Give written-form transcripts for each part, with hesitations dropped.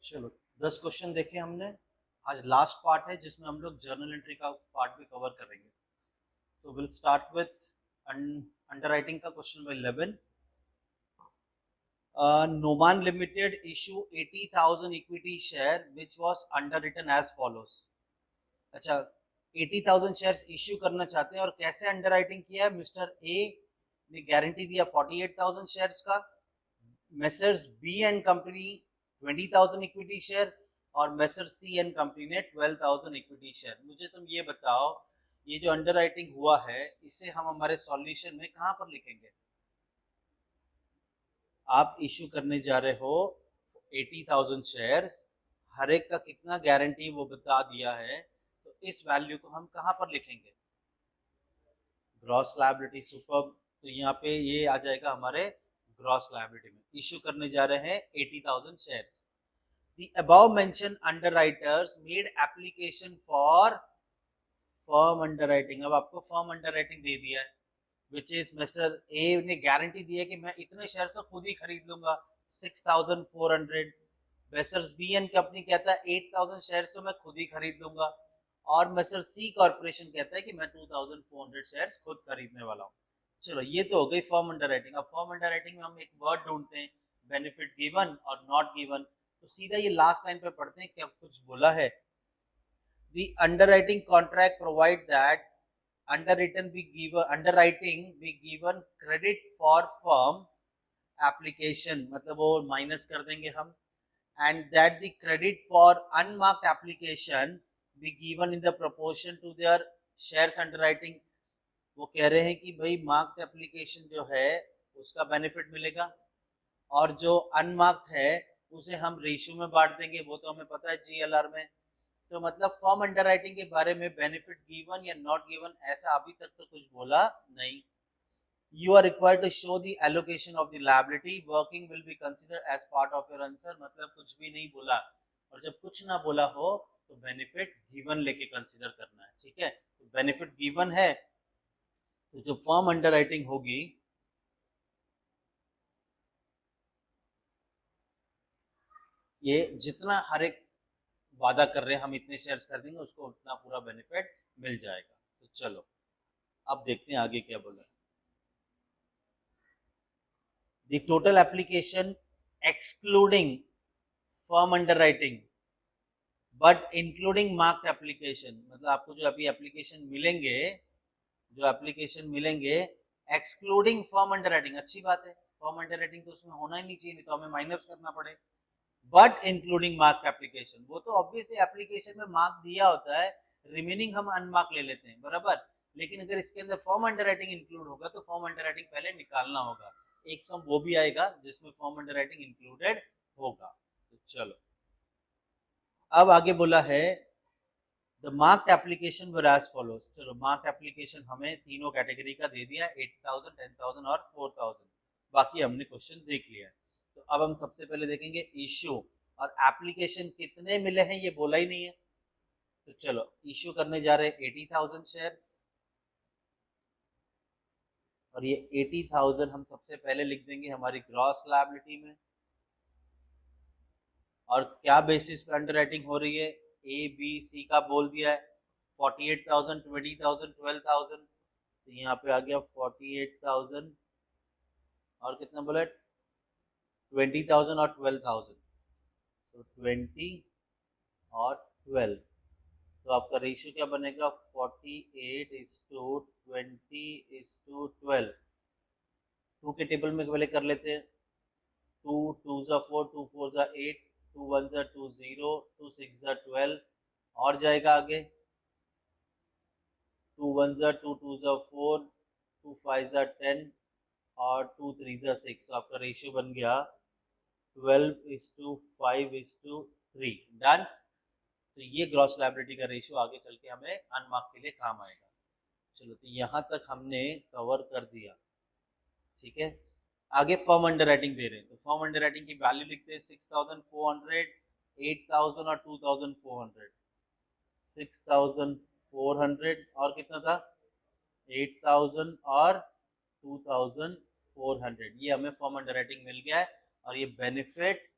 चलो 10 क्वेश्चन देखे हमने। आज लास्ट पार्ट है जिसमें हम लोग जर्नल एंट्री का पार्ट भी कवर करेंगे। तो विल स्टार्ट विथ अंडरराइटिंग का question number 11। Noman Limited issue 80,000 equity share which was underwritten as follows। अच्छा, 80,000 शेयर्स इश्यू करना चाहते हैं और कैसे अंडरराइटिंग किया है। मिस्टर ए ने गारंटी दिया 48,000 शेयर्स का, messrs B and company 20,000 equity share और मेसर्स सी एंड कंपनी ने 12,000 इक्विटी शेयर। मुझे तुम ये बताओ, ये जो अंडरराइटिंग हुआ है इसे हम हमारे सॉल्यूशन में कहां पर लिखेंगे। आप इश्यू करने जा रहे हो 80,000 शेयर्स, हर एक का कितना गारंटी वो बता दिया है, तो इस वैल्यू को हम कहां पर लिखेंगे। Gross liability. सुपर। तो यहाँ पे ये आ जाएगा हमारे ग्रॉस लायबिलिटी में। इश्यू करने जा रहे हैं 80,000 shares. The above mentioned underwriters made application for firm underwriting। अब आपको firm underwriting दे दिया है, which is Mr. A ने गारंटी दी है कि मैं इतने शेयर तो खुद ही खरीद लूंगा 6,400। मेसर्स बी एंड कंपनी कहता है 8,000 शेयर तो मैं खुद ही खरीद लूंगा, और मेसर सी कॉर्पोरेशन कहता है कि मैं 2,400 शेयर खुद खरीदने वाला हूँ। चलो ये तो हो गई फर्म अंडरराइटिंग। अब फर्म अंडरराइटिंग में हम एक वर्ड ढूंढते हैं, बेनिफिट गिवन और नॉट गिवन। तो सीधा ये लास्ट लाइन पे पढ़ते हैं, क्या कुछ बोला है। The underwriting contract provide that underwriting be given credit for firm application, मतलब वो माइनस कर देंगे हम, and that the credit for unmarked application be given in the proportion to their shares underwriting। वो कह रहे हैं कि भाई मार्क्ड एप्लीकेशन जो है उसका बेनिफिट मिलेगा, और जो अनमार्क्ड है उसे हम रेशियो में बांट देंगे, वो तो हमें पता है जीएलआर में। तो मतलब फॉर्म अंडरराइटिंग के बारे में बेनिफिट गिवन या नॉट गिवन ऐसा अभी तक तो कुछ बोला नहीं। You are required to show the allocation of the liability working will be considered as part of your answer। मतलब कुछ भी नहीं बोला, और जब कुछ ना बोला हो तो बेनिफिट गिवन लेके कंसिडर करना है। ठीक है, तो बेनिफिट गिवन है तो जो फॉर्म अंडरराइटिंग होगी ये जितना हर एक वादा कर रहे हैं हम इतने शेयर्स खरीदेंगे उसको उतना पूरा बेनिफिट मिल जाएगा। तो चलो अब देखते हैं आगे क्या बोला। The total application excluding firm underwriting but including marked application, मतलब आपको जो अभी एप्लीकेशन मिलेंगे एक्सक्लूडिंग फर्म अंडरराइटिंग। अच्छी बात है, फर्म अंडरराइटिंग तो उसमें होना ही नहीं चाहिए, तो हमें माइनस करना पड़े। बट इंक्लूडिंग मार्क एप्लीकेशन, वो तो ऑब्वियसली एप्लीकेशन में मार्क दिया होता है, रिमेनिंग हम अनमार्क ले लेते हैं, बराबर। लेकिन अगर इसके अंदर फॉर्म अंडरराइटिंग इंक्लूड होगा तो फॉर्म अंडरराइटिंग पहले निकालना होगा। एक सम वो भी आएगा जिसमें फॉर्म अंडरराइटिंग इंक्लूडेड होगा। तो चलो अब आगे बोला है the marked application were as follows. चलो मार्क्ड एप्लीकेशन हमें तीनों कैटेगरी का दे दिया, 8,000, 10,000 और 4,000। बाकी हमने क्वेश्चन देख लिया है। तो अब हम सबसे पहले देखेंगे इश्यू और एप्लीकेशन कितने मिले हैं, ये बोला ही नहीं है। तो चलो इश्यू करने जा रहे हैं 80,000 शेयर्स, और ये 80,000 हम सबसे पहले लिख देंगे हमारी ग्रॉस लायबिलिटी में। और क्या बेसिस पे अंडरराइटिंग हो रही है, ए बी सी का बोल दिया है। 48,000, 20,000, 12,000, तो यहाँ पे आ गया 48,000 और कितना बोला 20,000 और 12,000, तो 20 और 12। तो आपका रेशियो क्या बनेगा 48:20:12। टू के टेबल में पहले कर लेते हैं। 2 2 जा 4, 2 4 जा 8, 2 1 जा 2 0, 2 6 जा 12 और जाएगा आगे। 2 1 जा 2, 2 जा 4, 2 5 जा 10 और 2 3 जा 6। तो आपका रेशियो बन गया 12:5:3। डन। तो ये ग्रॉस लायबिलिटी का रेशियो आगे चल के हमें अनमार्क के लिए काम आएगा। चलो तो यहाँ तक हमने कवर कर दिया। ठीक है, आगे फर्म अंडरराइटिंग दे रहे हैं, तो फर्म अंडरराइटिंग की वैल्यू लिखते हैं 6,400, 8,000 और 2,400। 6,400 और कितना था 8,000 और 2,400, ये हमें फर्म अंडरराइटिंग मिल गया है। और ये बेनिफिट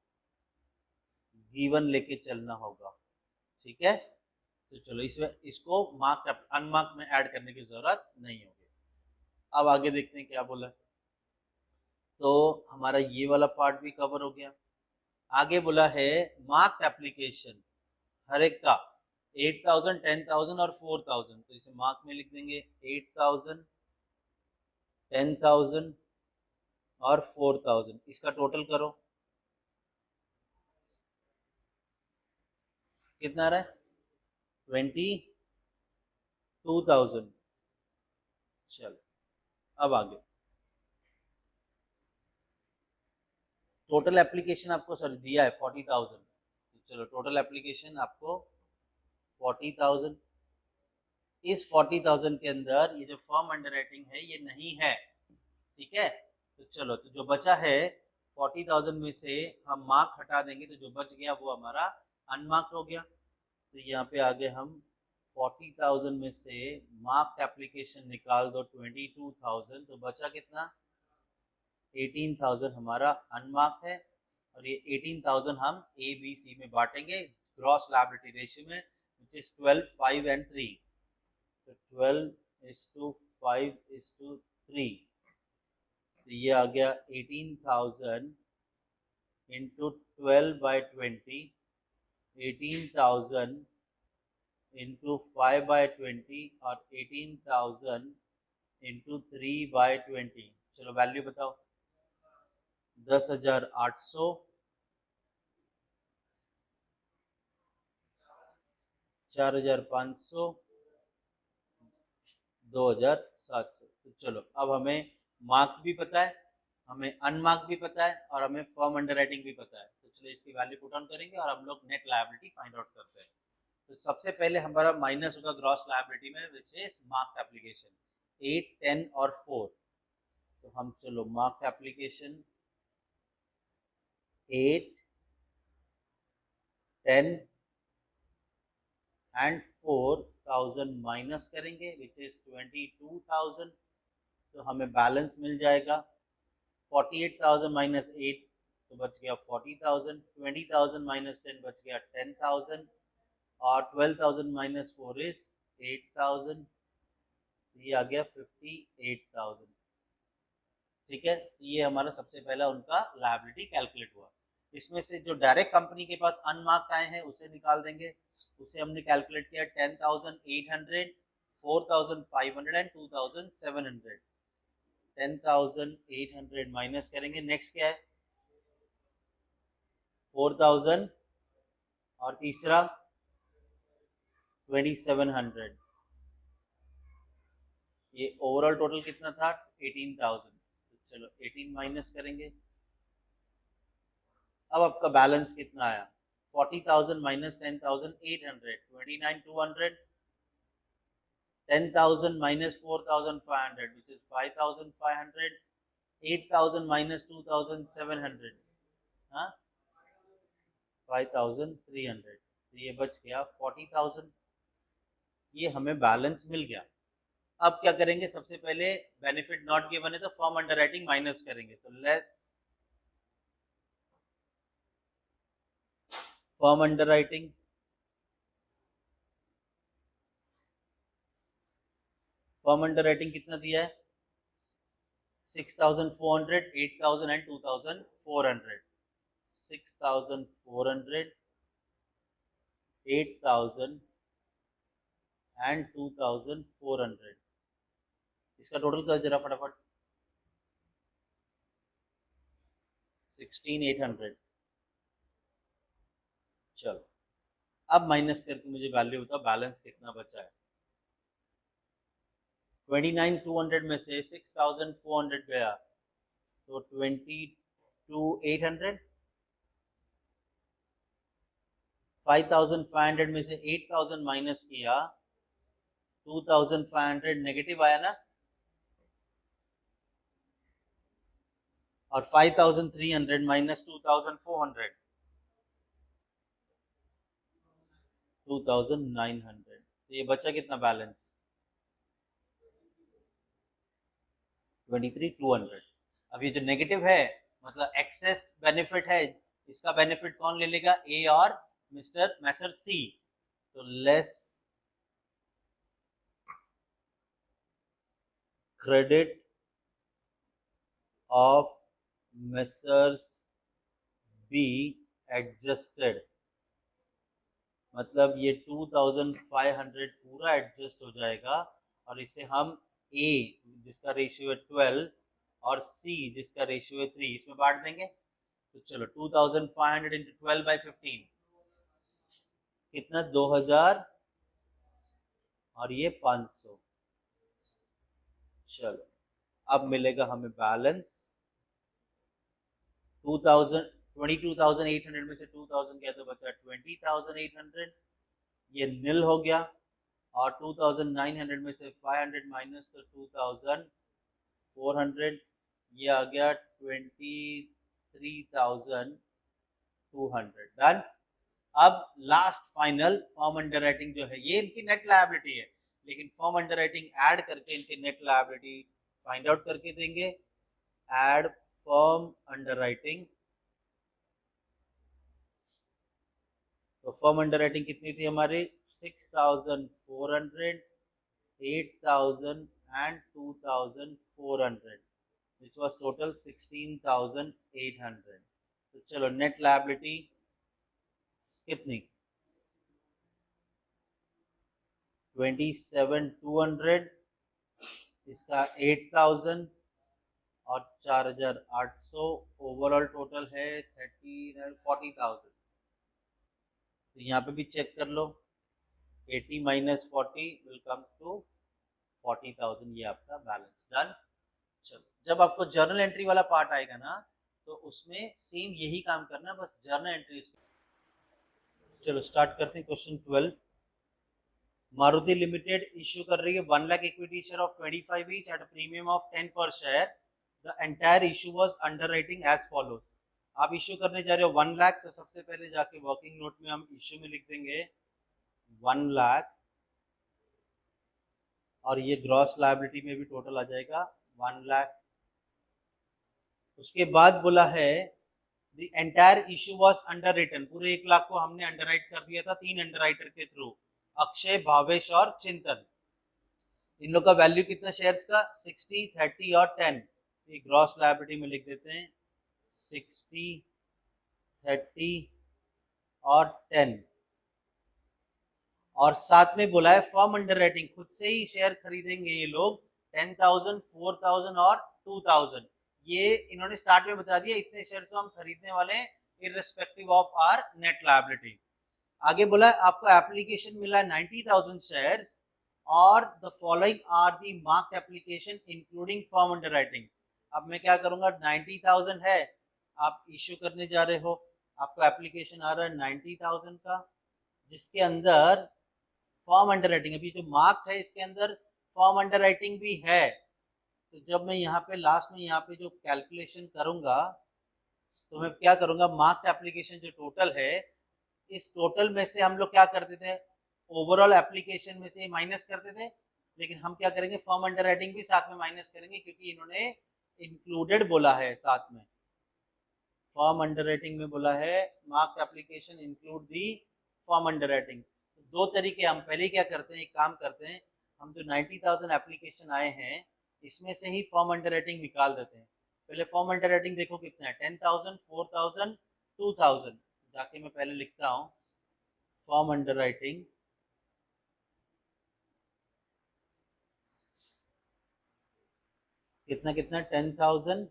V1 लेके चलना होगा, ठीक है। तो चलो इसमें इसको मार्क अनमार्क में ऐड करने की जरूरत नहीं होगी। अब आगे देखते हैं क्या बोला। तो हमारा ये वाला पार्ट भी कवर हो गया। आगे बोला है मार्क्ड एप्लीकेशन हर एक का 8000, 10000 और 4000। तो इसे मार्क में लिख देंगे 8000, 10000 और 4000। इसका टोटल करो, कितना आ रहा है? 22,000। चलो अब आगे टोटल एप्लीकेशन आपको सर दिया है 40,000। चलो टोटल एप्लीकेशन आपको 40,000। इस 40,000 के अंदर ये जो फर्म अंडरराइटिंग है ये नहीं है, ठीक है। तो चलो तो जो बचा है 40,000 में से हम मार्क हटा देंगे, तो जो बच गया वो हमारा अनमार्क्ड हो गया। तो यहाँ पे आगे हम 40,000 में से मार्क्ड एप्लीकेशन निकाल दो 22,000, तो बचा कितना? 18,000 हमारा अनमार्क्ड है। और ये 18,000 हम ए बी सी में बांटेंगे ग्रॉस लायबिलिटी रेशियो में, विच इज 12, 5 एंड 3। तो 12:5:3। तो ये आ गया 18,000 इंटू 12/20, 18,000 इंटू 5/20 और 18,000 इंटू 3/20। चलो वैल्यू बताओ। 10,800, 4,500, 2,700। तो चलो अब हमें मार्क भी पता है, हमें अनमार्क भी पता है और हमें फर्म अंडरराइटिंग भी पता है। तो चलो इसकी वैल्यू पुट ऑन करेंगे और हम लोग नेट लायबिलिटी फाइंड आउट करते हैं। तो सबसे पहले हमारा माइनस होगा ग्रॉस लायबिलिटी में, विच इज मार्क एप्लीकेशन 8, 10 और 4। तो हम चलो मार्क एप्लीकेशन 8, 10 एंड 4,000 माइनस करेंगे, विच इज 22,000। तो हमें बैलेंस मिल जाएगा 48,000 माइनस 8 तो बच गया 40,000, 20,000 माइनस 10 बच गया 10,000 और 12,000 माइनस 4 इज 8,000। ये आ गया 58,000, ठीक है। ये हमारा सबसे पहला उनका लायबिलिटी कैलकुलेट हुआ। इसमें से जो डायरेक्ट कंपनी के पास अनमार्क्ड आए हैं उसे निकाल देंगे। उसे हमने कैलकुलेट किया 10,800, 4,500 एंड 2,700। 10,800 माइनस करेंगे, नेक्स्ट क्या है? 4,000 और तीसरा 2,700। ये ओवरऑल टोटल कितना था? 18,000। तो चलो 18 माइनस करेंगे। अब आपका बैलेंस कितना आया? 40,000 minus 10,800, 29,200। 10,000 minus 4,500, which is 5,500. 8,000 minus 2,700, हाँ 5,300। तो ये बच गया 40,000। ये हमें बैलेंस मिल गया। अब क्या करेंगे? सबसे पहले बेनिफिट नॉट गिवन है तो फर्म अंडरराइटिंग माइनस करेंगे। तो less firm underwriting, firm underwriting कितना दिया है? 6,400, 8,000 एंड 2,400। 6,400, 8,000 एंड 2,400। इसका टोटल कर जरा फटाफट। 16,800। चलो अब माइनस करके मुझे वैल्यू बताओ बैलेंस कितना बचा है। 29,200 में से 6,400 गया तो 22,800। 5,500 में से 8,000 माइनस किया 2,500 नेगेटिव आया ना, और 5,300 माइनस 2,400 2,900। तो ये बचा कितना बैलेंस? 23,200। अब ये जो नेगेटिव है मतलब एक्सेस बेनिफिट है, इसका बेनिफिट कौन ले लेगा? ए और मैसर सी। तो less credit of Messrs be adjusted, मतलब ये 2500 पूरा एडजस्ट हो जाएगा और इसे हम ए जिसका रेशियो है 12 और सी जिसका रेशियो है 3 इसमें बांट देंगे। तो चलो 2500 इंटू 12/15 कितना? 2000 और ये 500। चलो अब मिलेगा हमें बैलेंस 22,800 में से 2000 गया तो बचा 20,800, ये नील हो गया। और 2900 में से 500 माइनस तो 2400, ये आ गया 23,200। डन। अब last final form under writing जो है, ये इनकी नेट लायबिलिटी है, लेकिन फॉर्म अंडर राइटिंग ऐड करके इनकी नेट लायबिलिटी फाइंड आउट करके देंगे। ऐड फॉर्म अंडर राइटिंग, तो फॉर्म अंडर राइटिंग कितनी थी हमारी? 6,400, 8,000 and 2,400, which was total 16,800। तो चलो नेट लायबिलिटी कितनी? 27,200, इसका 8,000 और 4,800, ओवरऑल टोटल है 40,000। तो यहाँ पे भी चेक कर लो, 80 माइनस 40 विल कम्स टू 40,000, ये आपका बैलेंस। डन। चलो जब आपको जर्नल एंट्री वाला पार्ट आएगा ना तो उसमें सेम यही काम करना, बस जर्नल एंट्री। चलो स्टार्ट करते हैं क्वेश्चन 12। मारुति लिमिटेड इश्यू कर रही है 1 lakh equity share of 25 each at premium of 10 per share. The entire issue was underwriting as follows. आप इश्यू करने जा रहे हो 1 लाख, तो सबसे पहले जाके वर्किंग नोट में हम इश्यू में लिख देंगे 1 लाख, और ये ग्रॉस लायबिलिटी में भी टोटल आ जाएगा 1 लाख। उसके बाद बोला है the entire issue was underwritten, पूरे 1 लाख को हमने अंडरराइट कर दिया था 3 अंडरराइटर के थ्रू, अक्षय, भावेश और चिंतन। इन लोग का वैल्यू कितना शेयर्स का? 60, 30 और 10। ये ग्रॉस लायबिलिटी में लिख देते हैं 60, 30 और 10। और साथ में बोला है फर्म अंडर राइटिंग, खुद से ही शेयर खरीदेंगे ये लोग 10,000, 4,000 और 2,000। ये इन्होंने स्टार्ट में बता दिया, इतने शेयर तो हम खरीदने वाले हैं irrespective of our net liability. आगे बोला आपको एप्लीकेशन मिला 90,000 शेयर्स और the following are the marked application including firm underwriting. अब मैं क्या करूंगा, 90,000 है, आप इश्यू करने जा रहे हो, आपको एप्लीकेशन आ रहा है 90,000 का, जिसके अंदर फॉर्म अंडर राइटिंग, अभी जो मार्क्ड है इसके अंदर फॉर्म अंडर राइटिंग भी है। तो जब मैं यहाँ पे लास्ट में यहाँ पे जो कैलकुलेशन करूंगा तो मैं क्या करूंगा, मार्क्ड एप्लीकेशन जो टोटल है, इस टोटल में से हम लोग क्या करते थे, ओवरऑल एप्लीकेशन में से माइनस करते थे, लेकिन हम क्या करेंगे, फॉर्म अंडर राइटिंग भी साथ में माइनस करेंगे, क्योंकि इन्होंने इंक्लूडेड बोला है साथ में। फॉर्म अंडर राइटिंग में बोला है marked application include the form under writing. दो तरीके, हम पहले क्या करते हैं, एक काम करते हैं, हम जो 90,000 एप्लीकेशन आए हैं इसमें से ही फॉर्म अंडर राइटिंग निकाल देते हैं। पहले फॉर्म अंडर राइटिंग देखो कितना है, 10,000, 4,000, 2,000। जाके मैं पहले लिखता हूँ फॉर्म अंडर राइटिंग कितना कितना, 10,000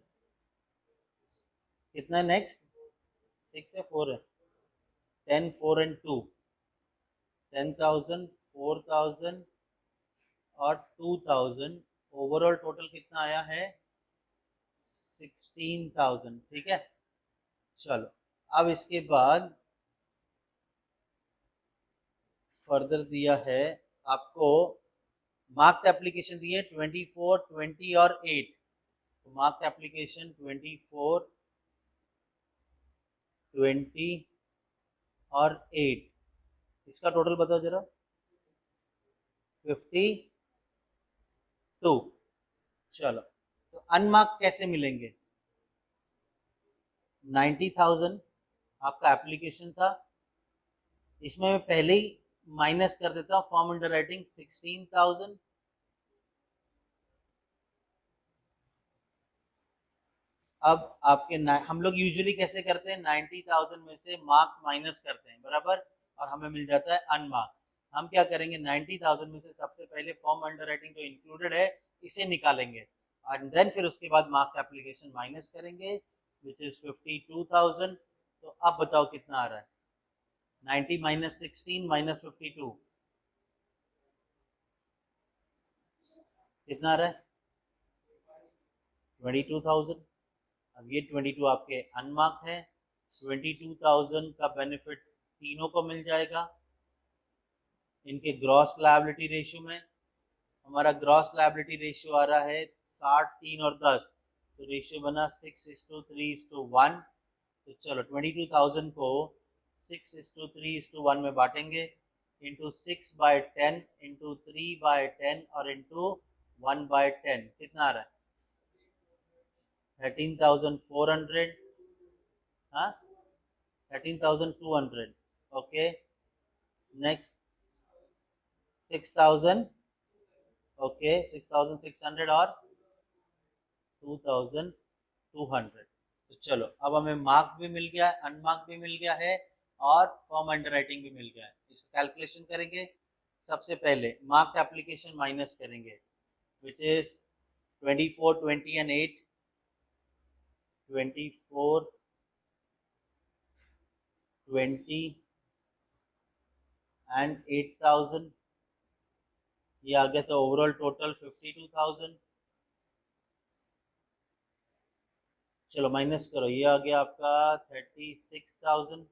कितना, नेक्स्ट 6 है 4 है, 10, 4 एंड 2, 10,000, 4,000 और 2,000। ओवरऑल टोटल कितना आया है, 16,000। ठीक है। चलो अब इसके बाद फर्दर दिया है आपको, मार्क्ड एप्लीकेशन दिए 24, 20 और 8। तो मार्क्ड एप्लीकेशन 24, 20 और 8, इसका टोटल बताओ जरा, 52। चलो तो अनमार्क कैसे मिलेंगे, 90,000 आपका एप्लीकेशन था, इसमें मैं पहले ही माइनस कर देता हूँ फॉर्म अंडर राइटिंग 16,000। अब आपके हम लोग यूजुअली कैसे करते हैं, 90,000 में से मार्क माइनस करते हैं, बराबर, और हमें मिल जाता है अनमार्क। हम क्या करेंगे, 90,000 में से सबसे पहले फॉर्म अंडर राइटिंग जो इंक्लूडेड है इसे निकालेंगे, एंड देन फिर उसके बाद मार्क एप्लीकेशन माइनस करेंगे, विच इज 52,000। तो अब बताओ कितना आ रहा है, 90 माइनस 16 माइनस 52, कितना आ रहा है, 22,000। अब ये 22 आपके अनमार्क है, 22,000 का बेनिफिट तीनों को मिल जाएगा इनके ग्रॉस लायबिलिटी रेशियो में। हमारा ग्रॉस लायबिलिटी रेशियो आ रहा है 60, 3 और 10, तो रेशियो बना 6:3:1। तो चलो 22,000 को 6:3:1 में बांटेंगे, इंटू 6/10 इंटू 3/10 और इंटू 1/10, कितना आ रहा है, 13,400, हाँ 13,200। ओके, नेक्स्ट 6,000, ओके 6,600 और 2,200। तो चलो अब हमें मार्क भी मिल गया है, अनमार्क भी मिल गया है, और फॉर्म अंडर राइटिंग भी मिल गया है। इसको कैलकुलेशन करेंगे, सबसे पहले मार्क एप्लीकेशन माइनस करेंगे, विच इज 24, 20 एंड 8, 24, 20 एंड 8,000, ये आ गया। तो ओवरऑल टोटल 52,000। चलो माइनस करो, ये आ गया आपका 36,000,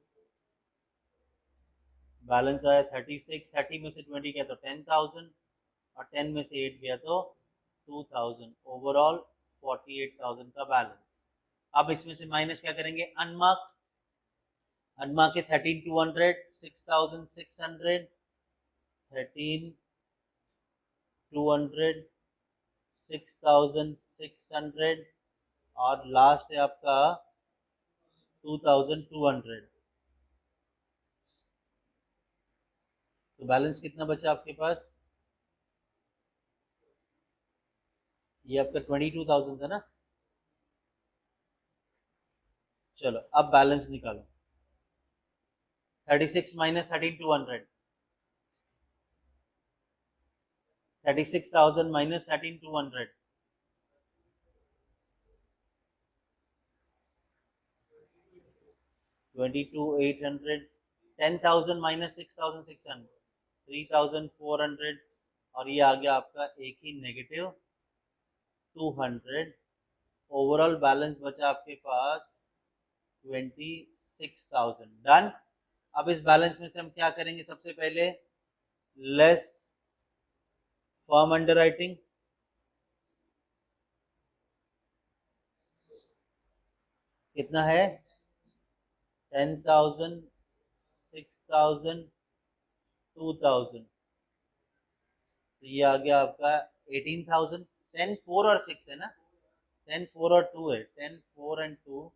बैलेंस आया 36, 30 में से 20 गया तो 10,000, और 10 में से 8 गया तो 2,000, ओवरऑल 48,000 का बैलेंस। अब इसमें से माइनस क्या करेंगे, अनमार्क, अनमार्क के 13,200, 6,600, 13,200, 6,600, और लास्ट है आपका 2,200। तो बैलेंस कितना बचा आपके पास, ये आपका 22,000 था ना। चलो अब बैलेंस निकालो, 36 माइनस 13,200, 36,000 माइनस 13,200, 22,800, 10,000 माइनस 6,600, 3,400, और ये आ गया आपका एक ही नेगेटिव 200। ओवरऑल बैलेंस बचा आपके पास 26,000। डन। अब इस बैलेंस में से हम क्या करेंगे, सबसे पहले लेस फर्म अंडर राइटिंग, कितना है 10,000, 6,000, 2,000, तो ये आ गया आपका 18,000। 10, 4 और 6 है ना, 10, 4 और 2 है, 10, 4 एंड 2,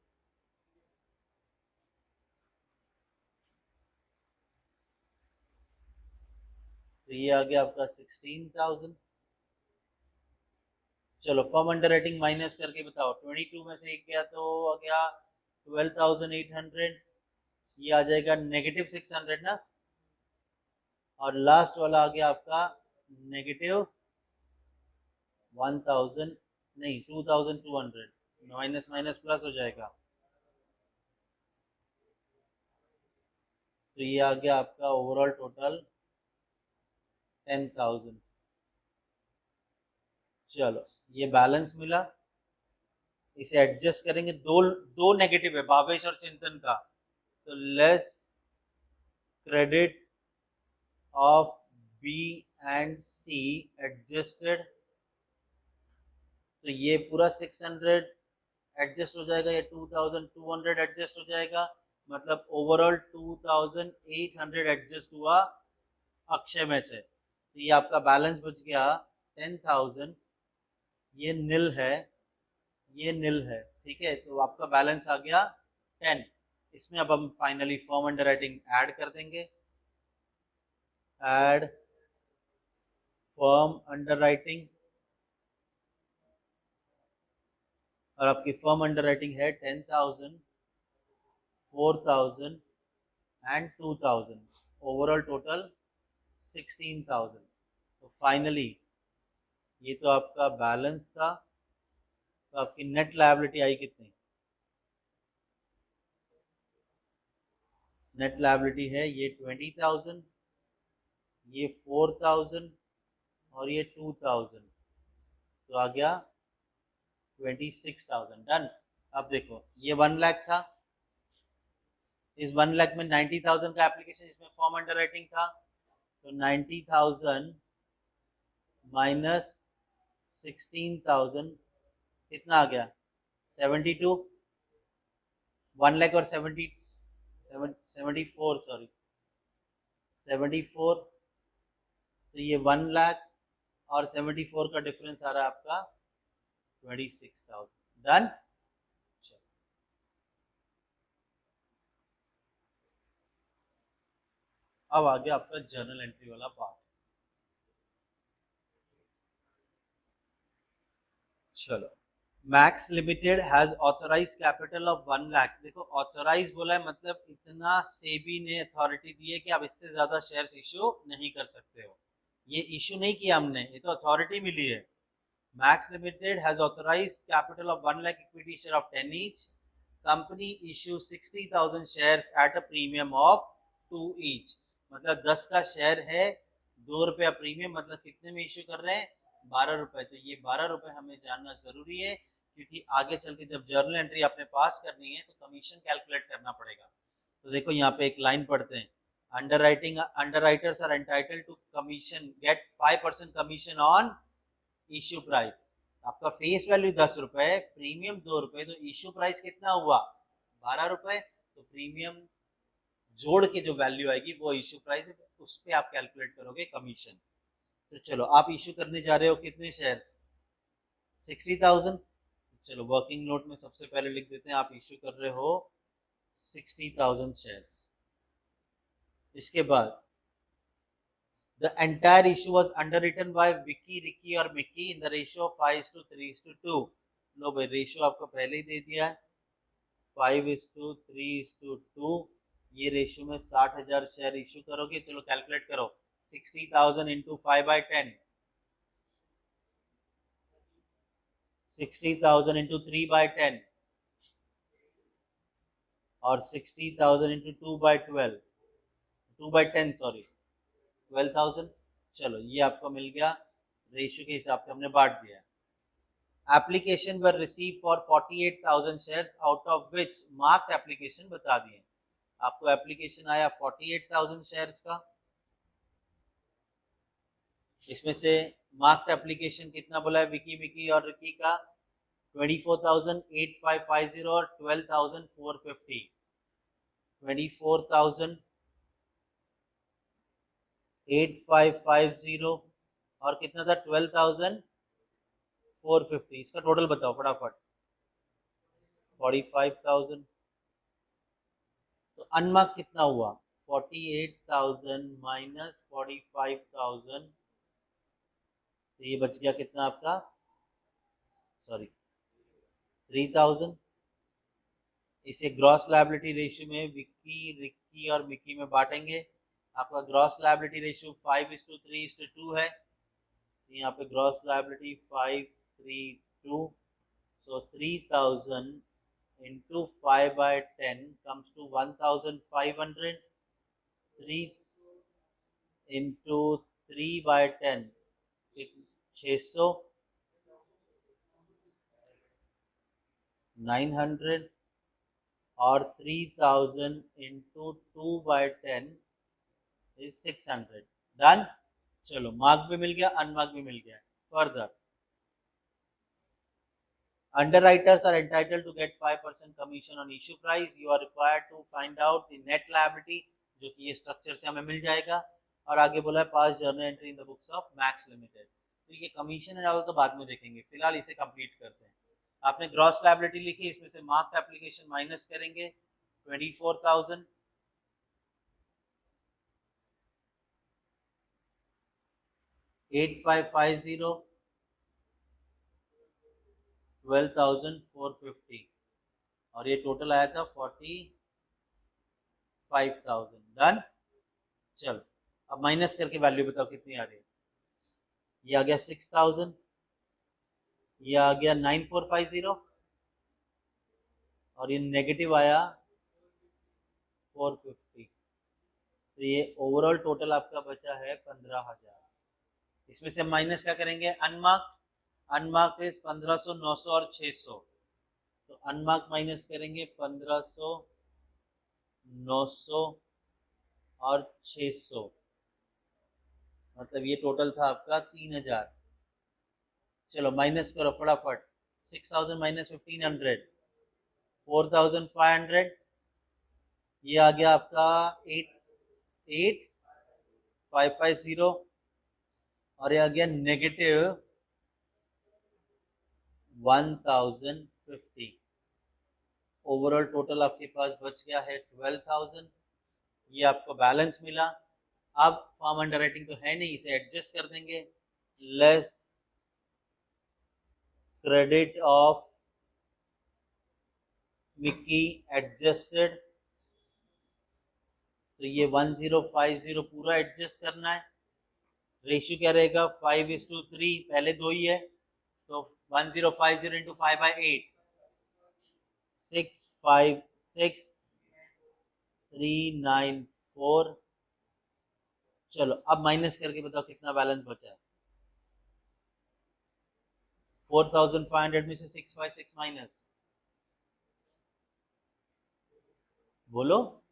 तो ये आ गया आपका 16,000। चलो फर्म अंडर राइटिंग माइनस करके बताओ, 22 में से एक गया तो आ गया 12,800, ये आ जाएगा नेगेटिव 600 ना, और लास्ट वाला आ गया आपका नेगेटिव 1,000, नहीं 2,200, माइनस माइनस प्लस हो जाएगा, तो ये आ गया आपका ओवरऑल टोटल 10,000। चलो ये बैलेंस मिला, इसे एडजस्ट करेंगे, दो दो नेगेटिव है भावेश और चिंतन का, तो less credit of B and C adjusted, तो ये पूरा 600 एडजस्ट हो जाएगा, ये 2,200 एडजस्ट हो जाएगा, मतलब ओवरऑल 2,800 एडजस्ट हुआ अक्षय में से। तो ये आपका बैलेंस बच गया 10,000, ये निल है, ये निल है, ठीक है, तो आपका बैलेंस आ गया 10। इसमें अब हम फाइनली फर्म अंडरराइटिंग ऐड कर देंगे, ऐड फर्म अंडरराइटिंग, और आपकी फर्म अंडरराइटिंग है 10,000, 4,000 एंड 2,000, ओवरऑल टोटल 16,000। तो फाइनली ये तो आपका बैलेंस था, तो आपकी नेट लायबिलिटी आई कितनी? नेट लायबिलिटी है ये 20,000, ये 4,000 और ये 2,000, तो आ गया 26,000। डन। अब देखो ये 1 लाख था, इस 1 लाख में 90,000 का एप्लीकेशन जिसमें फॉर्म अंडरराइटिंग था, तो 90,000 माइनस 16,000 कितना आ गया? 72। 1 लाख और 74, सॉरी 74, तो ये 1 लाख और 74 का डिफरेंस आ रहा है आपका 26,000। डन। अब आ गया आपका जर्नल एंट्री वाला पार्ट। चलो, Max limited has authorise capital of 1 lakh. देखो ऑथराइज बोला है मतलब इतना सेबी ने अथॉरिटी दी है कि आप इससे ज्यादा शेयर्स इश्यू नहीं कर सकते हो। ये इश्यू नहीं किया हमने, ये तो अथॉरिटी मिली है। Max limited has authorise capital of 1 lakh equity share of 10 each. Company issue 60,000 shares at a premium of 2 each. मतलब 10 का शेयर है, 2 रुपया प्रीमियम, मतलब कितने में इश्यू कर रहे हैं? 12 रुपए। तो ये 12 रुपए हमें जानना जरूरी है, क्योंकि आगे चल के जब जर्नल एंट्री आपने पास करनी है तो कमीशन कैलकुलेट करना पड़ेगा। तो देखो यहाँ पे एक लाइन पढ़ते हैं, underwriters are entitled to commission get 5% commission on issue price. आपका फेस वैल्यू 10 रुपए, प्रीमियम 2 रुपए, तो इश्यू प्राइस कितना हुआ? 12 रुपए। तो प्रीमियम जोड़ के जो वैल्यू आएगी वो इश्यू प्राइस है, उस पर आप कैलकुलेट करोगे कमीशन। तो चलो आप इश्यू करने जा रहे हो कितने शेयर्स? 60,000। चलो वर्किंग नोट में सबसे पहले लिख देते हैं आप इश्यू कर रहे हो 60,000 शेयर्स। इसके बाद the entire issue was underwritten by Vicky, Ricky और Mickey in the ratio of 5:3:2। लो भाई रेशियो आपको पहले ही दे दिया है, 5:3:2। ये रेशियो में 60,000 शेयर इश्यू करोगे। चलो कैलकुलेट करो, 60,000 इंटू 5/10, 60,000 इंटू 3/10 और 60,000 इंटू 2/12, 2/10 सॉरी 12,000। चलो ये आपको मिल गया, रेशियो के हिसाब से हमने बांट दिया है। Application were receive for 48,000 shares out of which marked application बता दिए। आपको एप्लीकेशन आया 48,000 शेयर्स का, इसमें से मार्क्ड एप्लीकेशन कितना बोला है विकी, मिकी और रिकी का? 24,8550 और 12,450। 24,8550 और कितना था? 12,450। इसका टोटल बताओ फटाफट। 45,000। तो अनमार्क कितना हुआ? 48,000 माइनस 45,000, तो ये बच गया कितना आपका? सॉरी 3,000। इसे ग्रॉस लायबिलिटी रेशियो में विक्की, रिक्की और मिक्की में बांटेंगे। आपका ग्रॉस लायबिलिटी रेशियो 5:3:2 है। यहाँ पे gross liability 5:3:2, so 3,000 into 5/10 comes to 1,500. 3 into 3/10 600, 900 और 3,000 into 2/10 is 600। डन। चलो मार्क भी मिल गया, अनमार्क भी मिल गया। Further underwriters are entitled to get 5% commission on issue price. You are required to find out the net liability, जो कि ये structure से हमें मिल जाएगा। और आगे बोला है पास journal entry in the books of max limited. तो ये कमीशन है तो बाद में देखेंगे, फिलहाल इसे कंप्लीट करते हैं। आपने ग्रॉस लायबिलिटी लिखी, इसमें से मार्क्ड एप्लीकेशन माइनस करेंगे 24,000, 8550, 12,450 और ये टोटल आया था 45,000। डन। चलो अब माइनस करके वैल्यू बताओ कितनी आ रही है। ये आ गया 6,000, ये आ गया 9450 और ये नेगेटिव आया 450। तो ये ओवरऑल टोटल आपका बचा है 15,000। इसमें से माइनस क्या करेंगे, अनमार्क। अनमार्क इज 1500, 900 और 600। तो अनमार्क माइनस करेंगे 1500, 900 और 600, मतलब ये टोटल था आपका 3,000। चलो माइनस करो फटाफट। 6,000 माइनस 1,500, 4,500। ये आ गया आपका 8,550 और ये आ गया नेगेटिव 1,050। ओवरऑल टोटल आपके पास बच गया है 12,000। ये आपको बैलेंस मिला। अब फॉर्म अंडर राइटिंग तो है नहीं, इसे एडजस्ट कर देंगे। Less credit of Mickey adjusted, तो ये 1050 पूरा एडजस्ट करना है। रेशियो क्या रहेगा, 5:3, पहले दो ही है तो 1050 इंटू 5/8, 656,394। चलो अब माइनस करके बताओ कितना बैलेंस बचा है। 4,500 में से 656 माइनस, बोलो।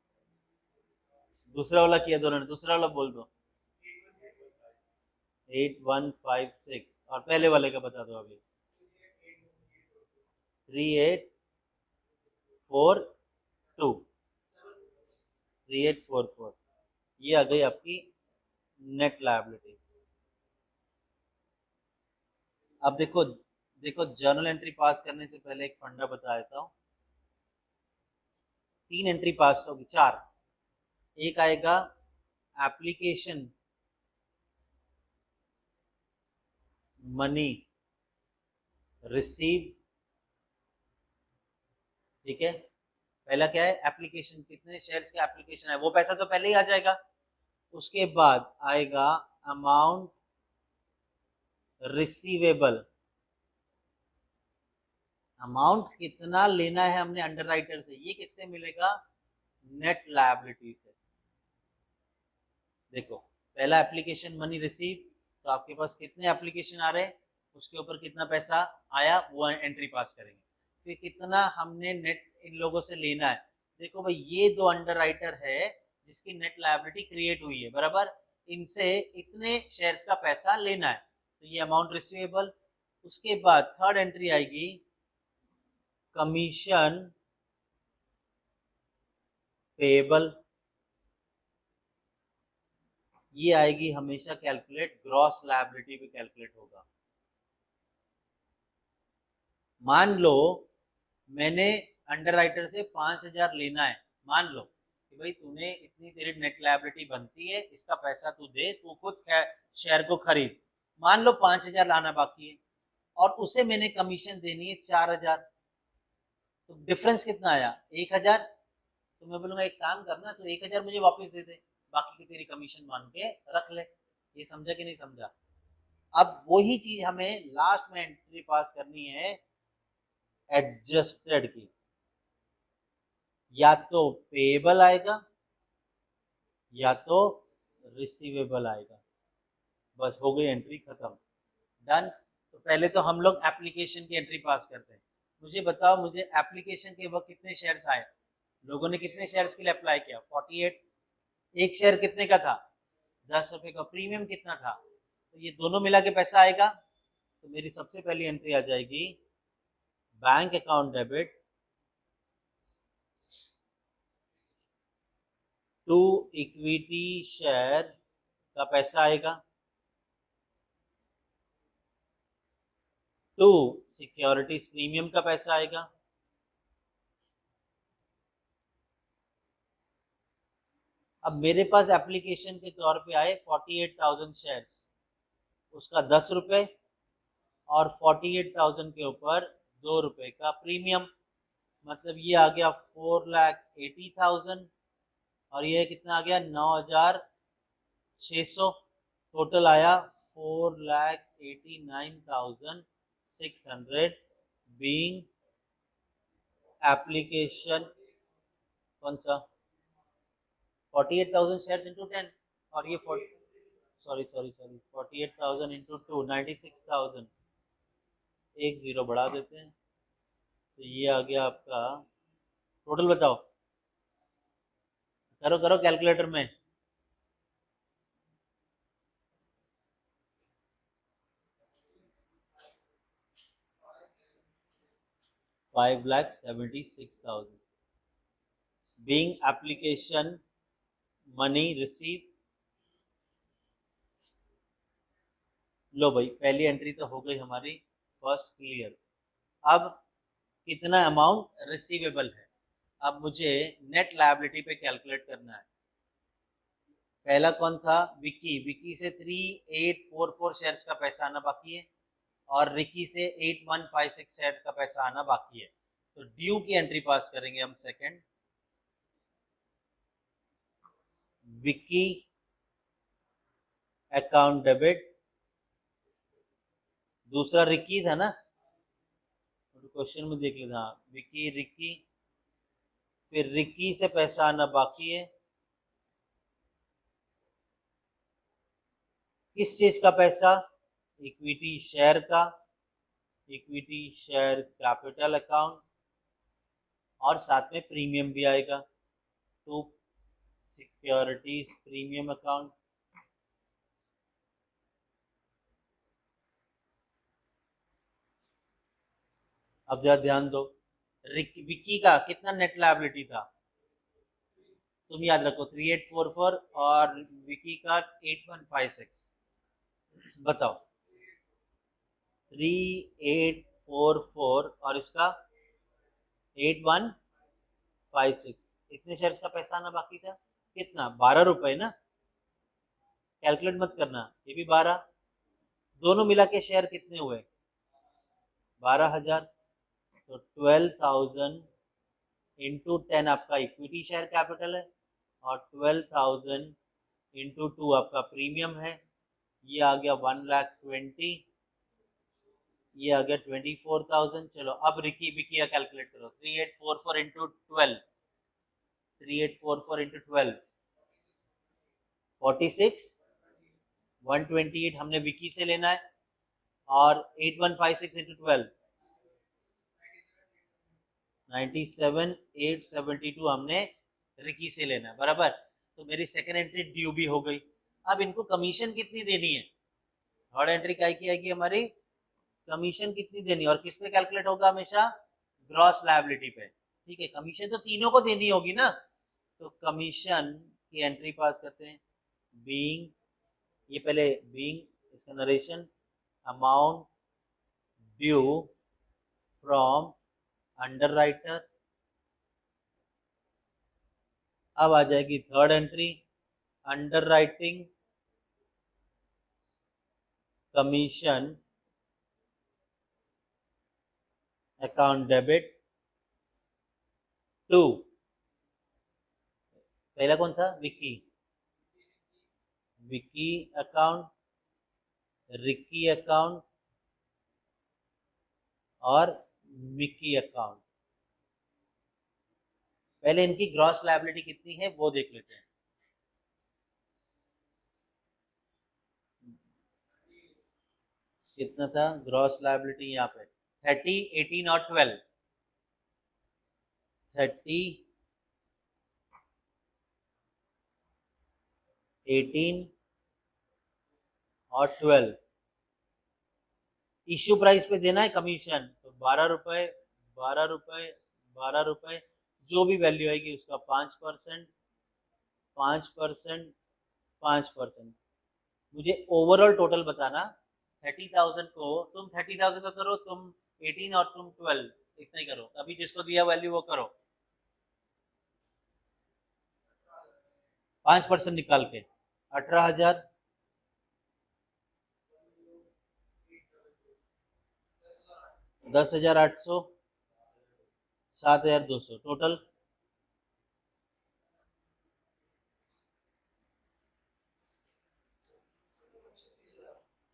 दूसरा वाला किया दोनों ने, दूसरा वाला बोल दो। 8156 और पहले वाले का बता दो अभी। 3842, 3844। ये आ गई आपकी नेट लायबिलिटी। अब देखो देखो, जर्नल एंट्री पास करने से पहले एक फंडा बता देता हूँ। 3 एंट्री पास होगी, 4। एक आएगा एप्लीकेशन मनी रिसीव, ठीक है। पहला क्या है, एप्लीकेशन, कितने शेयर्स के एप्लीकेशन है, वो पैसा तो पहले ही आ जाएगा। उसके बाद आएगा अमाउंट रिसीवेबल, अमाउंट कितना लेना है हमने अंडरराइटर से, ये किससे मिलेगा, नेट लायबिलिटी से। देखो पहला एप्लीकेशन मनी रिसीव, तो आपके पास कितने एप्लीकेशन आ रहे हैं, उसके ऊपर कितना पैसा आया वो एंट्री पास करेंगे। फिर कितना हमने नेट इन लोगों से लेना है। देखो भाई ये दो अंडरराइटर है जिसकी नेट लायबिलिटी क्रिएट हुई है, बराबर। इनसे इतने शेयर्स का पैसा लेना है, तो ये अमाउंट रिसीवेबल। उसके बाद थर्ड एंट्री आएगी कमीशन पेएबल, ये आएगी हमेशा कैलकुलेट, ग्रॉस लायबिलिटी भी कैलकुलेट होगा। मान लो मैंने अंडरराइटर से 5,000 लेना है, मान लो कि भाई तूने इतनी, तेरी नेट लायबिलिटी बनती है, इसका पैसा तू दे, तू खुद शेयर को खरीद। मान लो 5,000 लाना बाकी है और उसे मैंने कमीशन देनी है 4,000, तो डिफरेंस कितना आया, 1,000। तो मैं बोलूंगा एक काम करना, तो 1,000 मुझे वापस दे दे, बाकी की तेरी कमीशन मान के रख ले। ये समझा कि नहीं समझा। अब वही चीज हमें लास्ट में एंट्री पास करनी है एडजस्टेड की, या तो पेएबल आएगा या तो रिसीवेबल आएगा। बस हो गई एंट्री खत्म, डन। तो पहले तो हम लोग एप्लीकेशन की एंट्री पास करते हैं। मुझे बताओ, मुझे एप्लीकेशन के वक्त कितने शेयर्स आए, लोगों ने कितने शेयर्स के लिए अप्लाई किया, 48। एक शेयर कितने का था, 10 रुपए का। प्रीमियम कितना था, तो ये दोनों मिला के पैसा आएगा। तो मेरी सबसे पहली एंट्री आ जाएगी bank account debit to equity share का पैसा आएगा, टू सिक्योरिटीज प्रीमियम का पैसा आएगा, अब मेरे पास एप्लीकेशन के तौर पे आए 48,000 शेयर्स, उसका 10 रुपये और 48,000 के ऊपर 2 रुपये का प्रीमियम, मतलब ये आ गया 4,80,000 और ये कितना आ गया 9,600, टोटल आया 4,89,600 बीइंग एप्लीकेशन, कौन सा 48,000 शेयर्स इंटू 10 और ये सॉरी सॉरी सॉरी 48,000 इंटू 2 96,000, एक जीरो बढ़ा देते हैं तो ये आ गया आपका, टोटल बताओ, करो करो कैलकुलेटर में, 5,76,000 being application money receive। लो भाई पहली एंट्री तो हो गई हमारी फर्स्ट क्लियर। अब कितना अमाउंट रिसीवेबल है, अब मुझे नेट लायबिलिटी पे कैलकुलेट करना है। पहला कौन था, विक्की, विक्की से 3,844 शेयर्स का पैसा आना बाकी है और रिकी से 8,156 शेयर का पैसा आना बाकी है, तो ड्यू की एंट्री पास करेंगे हम सेकंड, विक्की अकाउंट डेबिट, दूसरा रिकी था ना, क्वेश्चन में देख लेना, विक्की रिकी, फिर रिकी से पैसा आना बाकी है, किस चीज का पैसा, इक्विटी शेयर का, इक्विटी शेयर कैपिटल अकाउंट और साथ में प्रीमियम भी आएगा, तो सिक्योरिटीज प्रीमियम अकाउंट। अब जरा ध्यान दो, विक्की का कितना नेट लायबिलिटी था, तुम याद रखो 3,844 और विकी का 8,156, बताओ 3,844 और इसका 8,156, इतने शेयर्स का पैसा आना बाकी था, कितना 12 रुपए ना, कैलकुलेट मत करना, ये भी 12, दोनों मिला के शेयर कितने हुए 12,000, तो 12,000 इंटू 10 आपका इक्विटी शेयर कैपिटल है और 12,000 इंटू 2 आपका प्रीमियम है, ये आ गया 1,20,000, ये आ गया 24,000। चलो अब रिकी विकी का कैलकुलेट करो, 3,844 इंटू 12, 3,844 इंटू 12 46, 128 हमने विकी से लेना है और 8,156 इंटू 12 97,872 हमने रिकी से लेना है, बराबर। तो मेरी सेकेंड एंट्री ड्यू भी हो गई। अब इनको कमीशन कितनी देनी है, थर्ड एंट्री क्या की आएगी हमारी, कमीशन कितनी देनी है, और किस पे कैलकुलेट होगा हमेशा, ग्रॉस लायबिलिटी पे, ठीक है। कमीशन तो तीनों को देनी होगी ना, तो कमीशन की एंट्री पास करते हैं, बीइंग, ये पहले बीइंग इसका narration, amount due from underwriter. अब आ जाएगी third entry, underwriting commission account debit to, पहला कौन था, विक्की, विक्की अकाउंट, रिक्की अकाउंट और मिक्की अकाउंट। पहले इनकी ग्रॉस लायबिलिटी कितनी है वो देख लेते हैं, कितना था ग्रॉस लायबिलिटी यहाँ पे 30, 18 और 12, 30, 18 और 12, इश्यू प्राइस पे देना है कमीशन, तो 12 रुपए, 12 रुपए, 12 रुपए, जो भी वैल्यू आएगी उसका 5%, 5%, 5%। मुझे ओवरऑल टोटल बताना, 30,000 को तुम 30,000 का करो, तुम 18 और तुम 12, इतना ही करो, अभी जिसको दिया वैल्यू वो करो, 5% निकाल के 18,000, 10,800, 7,200 टोटल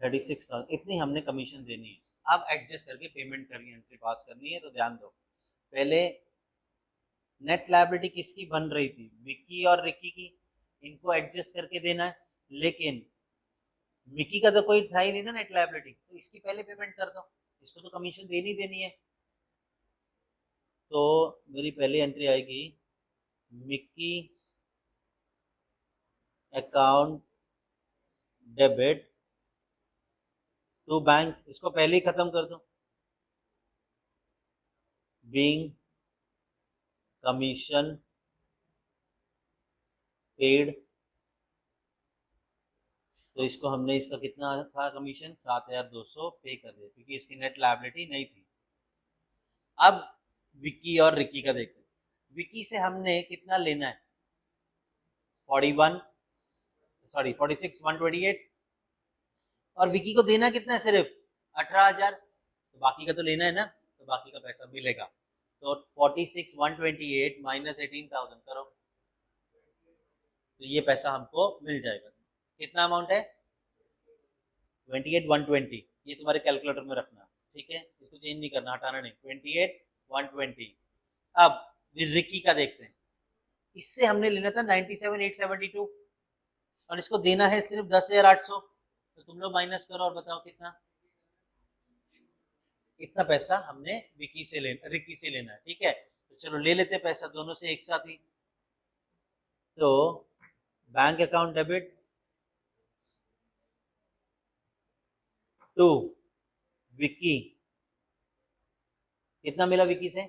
36,000। इतनी हमने कमीशन देनी है। अब एडजस्ट करके पेमेंट करनी है, एंट्री पास करनी है। तो ध्यान दो, पहले नेट लायबिलिटी किसकी बन रही थी, विक्की और रिक्की की, इनको एडजस्ट करके देना है। लेकिन विक्की का तो कोई था ही नहीं ना नेट लायबिलिटी, तो इसकी पहले पेमेंट कर दो, इसको तो कमीशन देनी देनी है। तो मेरी पहली एंट्री आएगी Vicky account debit to bank, इसको पहले ही खत्म कर दो, बीइंग कमीशन पेड। तो इसको हमने, इसका कितना था कमीशन, 7,200 पे कर दिया, क्योंकि इसकी नेट लायबिलिटी नहीं थी। अब विक्की और रिक्की का देखते हैं। विक्की से हमने कितना लेना है, 46,128, और विक्की को देना कितना है, सिर्फ 18,000। तो बाकी का तो लेना है ना, तो बाकी का पैसा मिलेगा। तो 46,128 माइनस 18,000 करो, तो ये पैसा हमको मिल जाएगा। कितना अमाउंट है, 28,120। ये तुम्हारे कैलकुलेटर में रखना, ठीक है, इसको चेंज नहीं करना, हटाना नहीं, 28,120। अब रिक्की का देखते हैं। इससे हमने लेना था 97,872, और इसको देना है सिर्फ 10,800। तो तुम लोग माइनस करो और बताओ कितना। इतना पैसा हमने रिक्की से लेना है, ठीक है। तो चलो ले लेते पैसा दोनों से एक साथ ही। तो bank account debit to Vicky, कितना मिला विक्की से,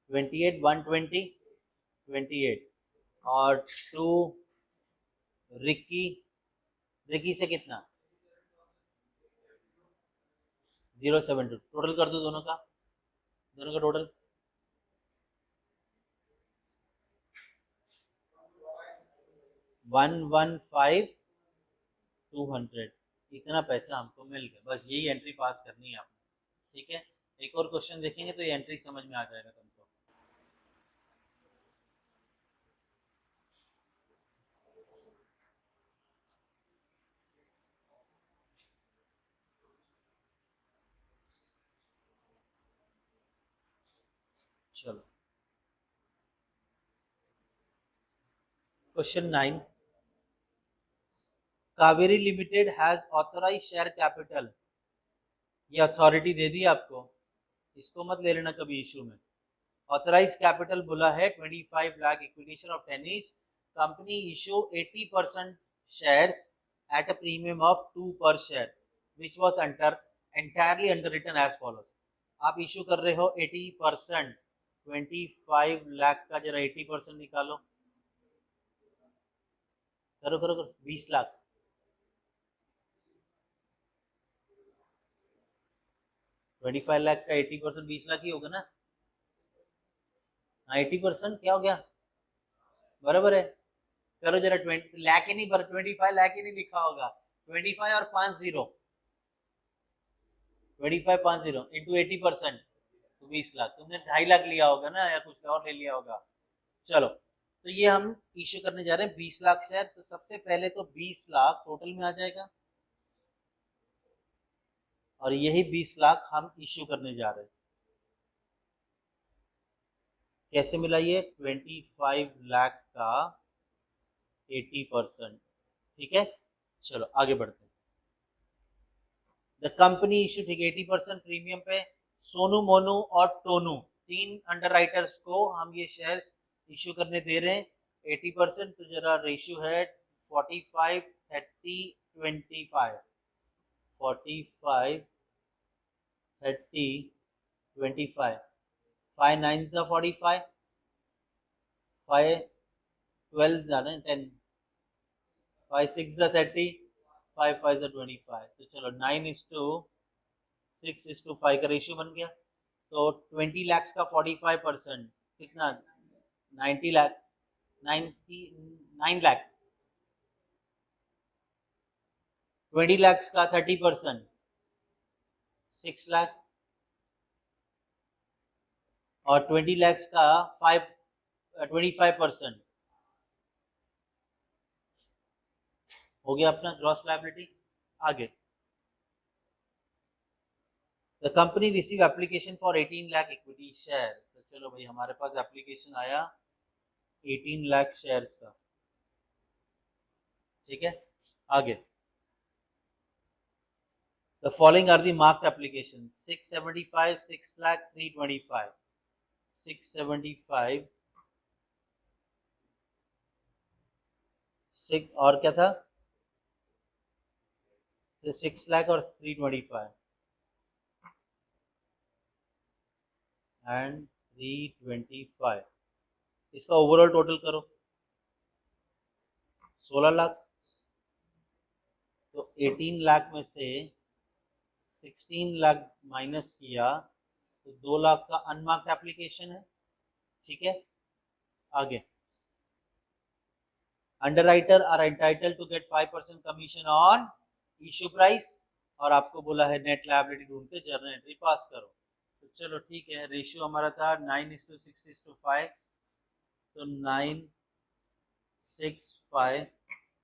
28,120, 28, और टू रिक्की, रिक्की से कितना 072। टोटल कर दो दोनों का टोटल, 115,200। इतना पैसा हमको मिल गया, बस यही एंट्री पास करनी है आपने, ठीक है। एक और क्वेश्चन देखेंगे तो ये एंट्री समझ में आ जाएगा तुमको। चलो question 9, Kaveri limited has authorise share capital. ये अथॉरिटी दे दी आपको, इसको मत ले लेना कभी इशू में। ऑथराइज कैपिटल बोला है 25 lakh, equity share of tennis company issue 80% shares at a premium of 2 per share which was entirely underwritten as follows. आप इशू कर रहे हो 80%, 25 लाख का जरा 80% निकालो, करो करो करो, 20 लाख। 25 लाख का 80% 20 लाख ही होगा ना। हाँ 80% क्या हो गया, बराबर है। करो जरा, 20 लाख ही नहीं, 25 लाख ही नहीं लिखा होगा, 25 और 50, 25 50 इंटू 80%, तो 20 लाख। तुमने 2.5 लाख लिया होगा ना, या कुछ और ले लिया होगा। चलो, तो ये हम इश्यू करने जा रहे हैं 20 लाख शेयर। तो सबसे पहले तो 20 लाख टोटल में आ जाएगा, और यही 20 लाख हम इश्यू करने जा रहे हैं। कैसे मिला ये, 25 लाख का 80%, ठीक है। चलो आगे बढ़ते हैं। द कंपनी इशू, ठीक है, 80% प्रीमियम पे सोनू, मोनू और टोनू, 3 अंडर राइटर्स को हम ये शेयर्स इशू करने दे रहे हैं 80%। तो जरा रेशियो है 45 30 25, 45 30 25, 5 9 45, 5 12 जाना 10, 5 6 30, 5 5 25। तो चलो 9:6:5 का रेशियो बन गया। तो 20 लाख का 45% कितना, 90 लाख, 9 लाख, 20 लाख का 30%, 6 लाख, और 20 लाख का 25%। हो गया अपना ग्रॉस लायबिलिटी। आगे, the company receive application for 18 lakh equity share. तो चलो भाई, हमारे पास एप्लीकेशन आया 18 लाख शेयर्स का, ठीक है। आगे, the following are the marked application, 675, 6 lakh, 325, 675, 6 और क्या था, 6 लाख और 325 एंड 325, इसका ओवरऑल टोटल करो 16 लाख। तो 18 लाख में से 16 लाख माइनस किया तो 2 लाख का अनमार्क्ड एप्लीकेशन है, ठीक है। आगे, underwriter are entitled to get 5% commission on issue price, और आपको बोला है नेट लायबिलिटी ढूंढ के जर्नल एंट्री पास करो। तो चलो ठीक है, रेशियो हमारा था 9:6:5, तो 965,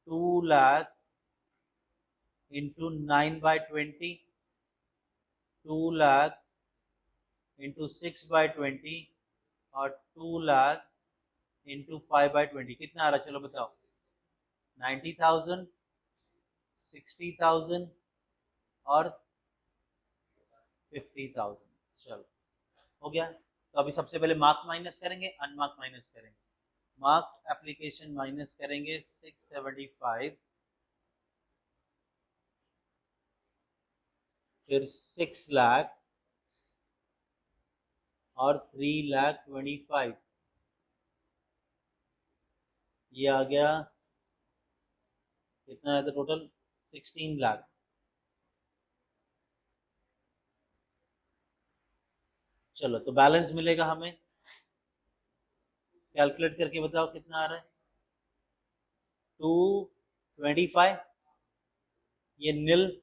2 लाख इंटू 9/20, 2 लाख इंटू 6/20, और 2 लाख इंटू 5/20, कितना आ रहा, चलो बताओ। 90,000, 60,000 और 50,000। चलो हो गया। तो अभी सबसे पहले मार्क माइनस करेंगे, अनमार्क माइनस करेंगे। मार्क एप्लीकेशन माइनस करेंगे 675, फिर 6 लाख और 3,25,000, ये आ गया कितना है, तो टोटल 16 लाख। चलो, तो बैलेंस मिलेगा हमें, कैलकुलेट करके बताओ कितना आ रहा है। 225, ये नील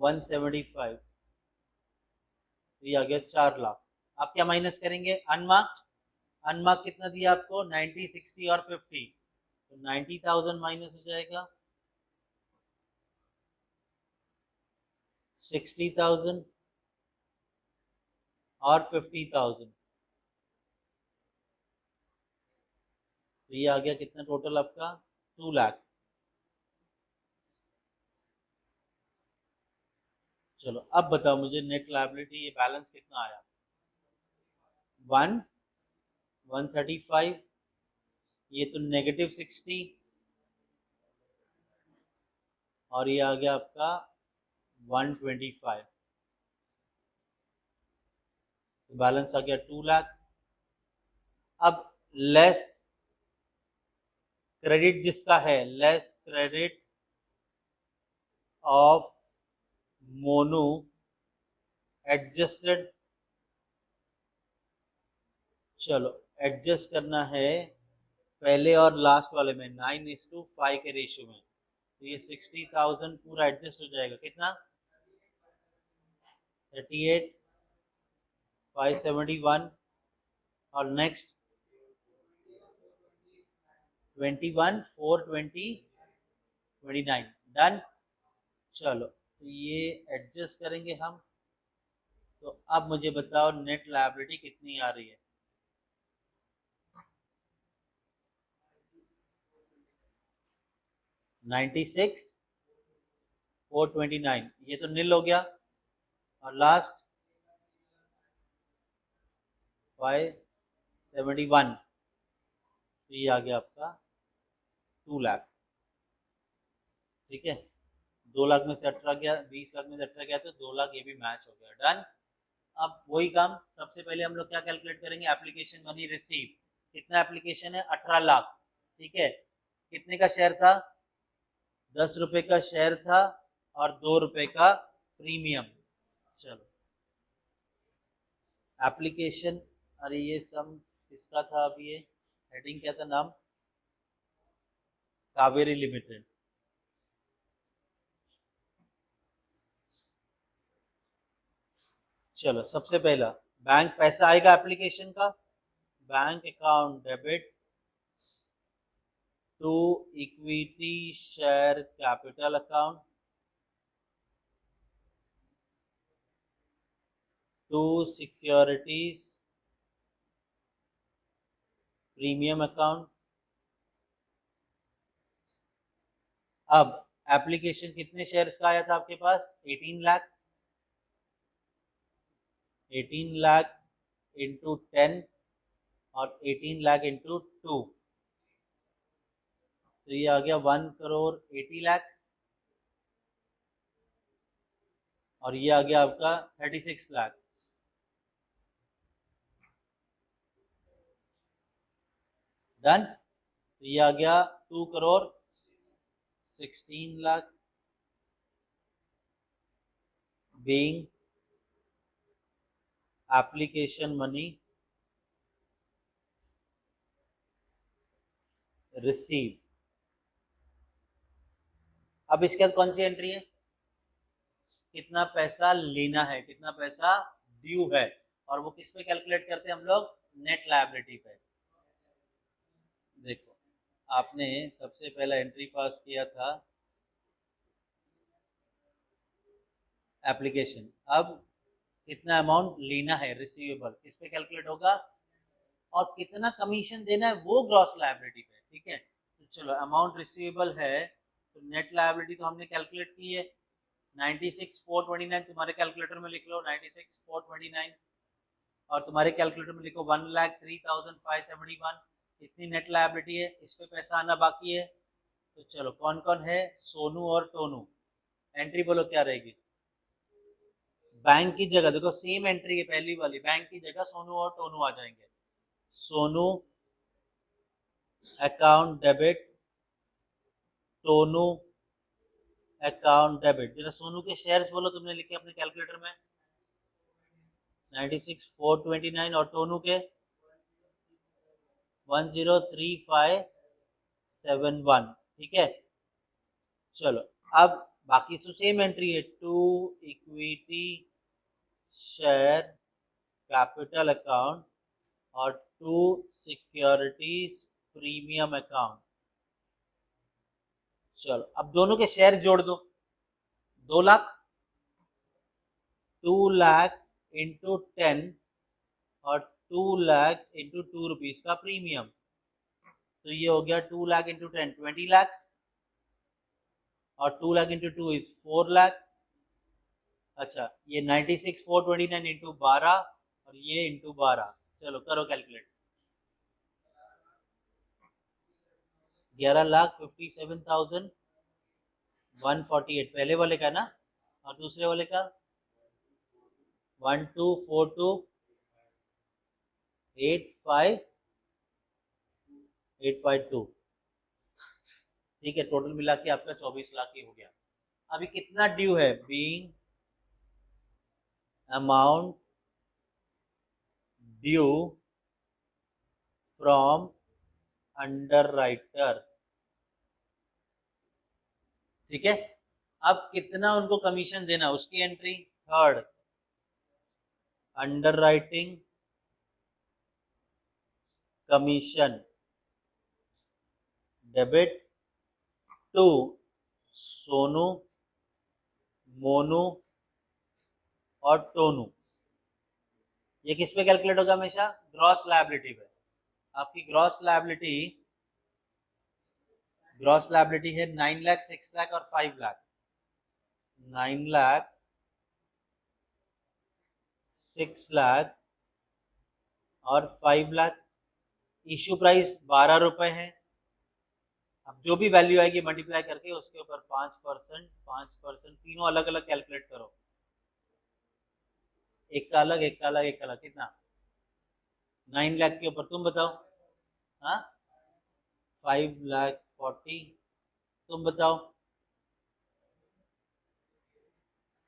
175, तो ये आ गया 4 लाख। आप क्या माइनस करेंगे, अनमार्क। अनमार्क कितना दिया आपको, 90, 60 और 50, तो 90,000 माइनस हो जाएगा, 60,000 और 50,000, तो ये आ गया कितना टोटल आपका, 2 लाख। चलो अब बताओ मुझे, नेट लायबिलिटी ये बैलेंस कितना आया, 135, ये तो -60, और ये आ गया आपका 125, तो बैलेंस आ गया 2 लाख। अब लेस क्रेडिट जिसका है, less credit of Monu adjusted. चलो एडजस्ट करना है पहले और लास्ट वाले में 9:5 के रेशियो में, तो ये 60,000 पूरा एडजस्ट हो जाएगा, कितना 38,571, और नेक्स्ट 21,420, 29, डन। चलो तो ये एडजस्ट करेंगे हम। तो अब मुझे बताओ नेट लायबिलिटी कितनी आ रही है, 96,429, ये तो नील हो गया, और लास्ट 571, तो ये आ गया आपका 2 लाख, ठीक है। 2 लाख में से 18 गया, 20 लाख में से 18 गया, तो 2 लाख ये भी मैच हो गया, डन। अब वही काम, सबसे पहले हम लोग क्या कैलकुलेट करेंगे, एप्लीकेशन मनी रिसीव। कितना एप्लीकेशन है, 18 लाख, ठीक है। कितने का शेयर था, 10 रुपए का शेयर था, और 2 रुपए का प्रीमियम। चलो एप्लीकेशन, अरे ये सम किसका था, अभी ये हेडिंग क्या था नाम? कावेरी लिमिटेड। चलो सबसे पहला बैंक पैसा आएगा एप्लीकेशन का, bank account debit to equity share capital account to securities premium account. अब एप्लीकेशन कितने शेयर्स का आया था आपके पास? 18 लाख। 18 लाख इंटू 10 और 18 लाख इंटू 2, तो ये आ गया 1 करोड़ 80 लाख। और ये आ गया आपका 36 लाख। डन। तो ये आ गया 2 crore 16 lakh being application money received। अब इसके बाद कौन सी एंट्री है? कितना पैसा लेना है, कितना पैसा ड्यू है, और वो किस पे कैलकुलेट करते हैं हम लोग? नेट लायबिलिटी पे। देखो आपने सबसे पहला एंट्री पास किया था एप्लीकेशन, अब कितना अमाउंट लेना है रिसीवेबल किस पे कैलकुलेट होगा, और कितना कमीशन देना है वो ग्रॉस लायबिलिटी पे। ठीक है, तो चलो अमाउंट रिसीवेबल है तो नेट लायबिलिटी तो हमने कैलकुलेट की है 96,429, तुम्हारे कैलकुलेटर में लिख लो 96,429, और तुम्हारे कैलकुलेटर में लिखो 1,03,571, इतनी नेट लायबिलिटी है, इस पे पैसा आना बाकी है। तो चलो कौन कौन है? सोनू और टोनू। एंट्री बोलो क्या रहेगी? बैंक की जगह देखो सेम एंट्री है पहली वाली, बैंक की जगह सोनू और टोनू आ जाएंगे। Sonu account debit टोनू account debit. जरा सोनू के शेयर्स बोलो तुमने लिखे अपने कैलकुलेटर में 96,429, और टोनू के 10,3571। ठीक है, चलो अब बाकी सब सेम एंट्री है, to equity share capital account और टू सिक्योरिटीज प्रीमियम अकाउंट। चलो अब दोनों के शेयर जोड़ दो, 2 लाख, 2 लाख इंटू 10 और 2 लाख इंटू 2 रुपीज का प्रीमियम, तो ये हो गया 2 लाख इंटू 10 20 लाख, और 2 लाख इंटू 2 इज 4 लाख। अच्छा ये 96,429 इंटू 12 और ये इंटू 12, चलो करो कैलकुलेट। 11,57,148 पहले वाले का ना, और दूसरे वाले का 1242,852। ठीक है, टोटल मिला के आपका 24 लाख ही हो गया। अभी कितना ड्यू है? Being amount due from underwriter. ठीक है, अब कितना उनको कमीशन देना उसकी entry third, underwriting commission debit to Sonu Monu और टोनू। ये किस पे कैलकुलेट होगा? हमेशा ग्रॉस लायबिलिटी पे। आपकी ग्रॉस लायबिलिटी है 9 लाख 6 लाख और 5 लाख। 9 लाख 6 लाख और 5 लाख। इश्यू प्राइस 12 रुपए है। अब जो भी वैल्यू आएगी मल्टीप्लाई करके उसके ऊपर 5%, 5%, तीनों अलग अलग कैलकुलेट करो, एक का अलग, एक का अलग, एक का अलग, कितना? 9 लाख के ऊपर तुम बताओ। हाँ 5,40,000, तुम बताओ।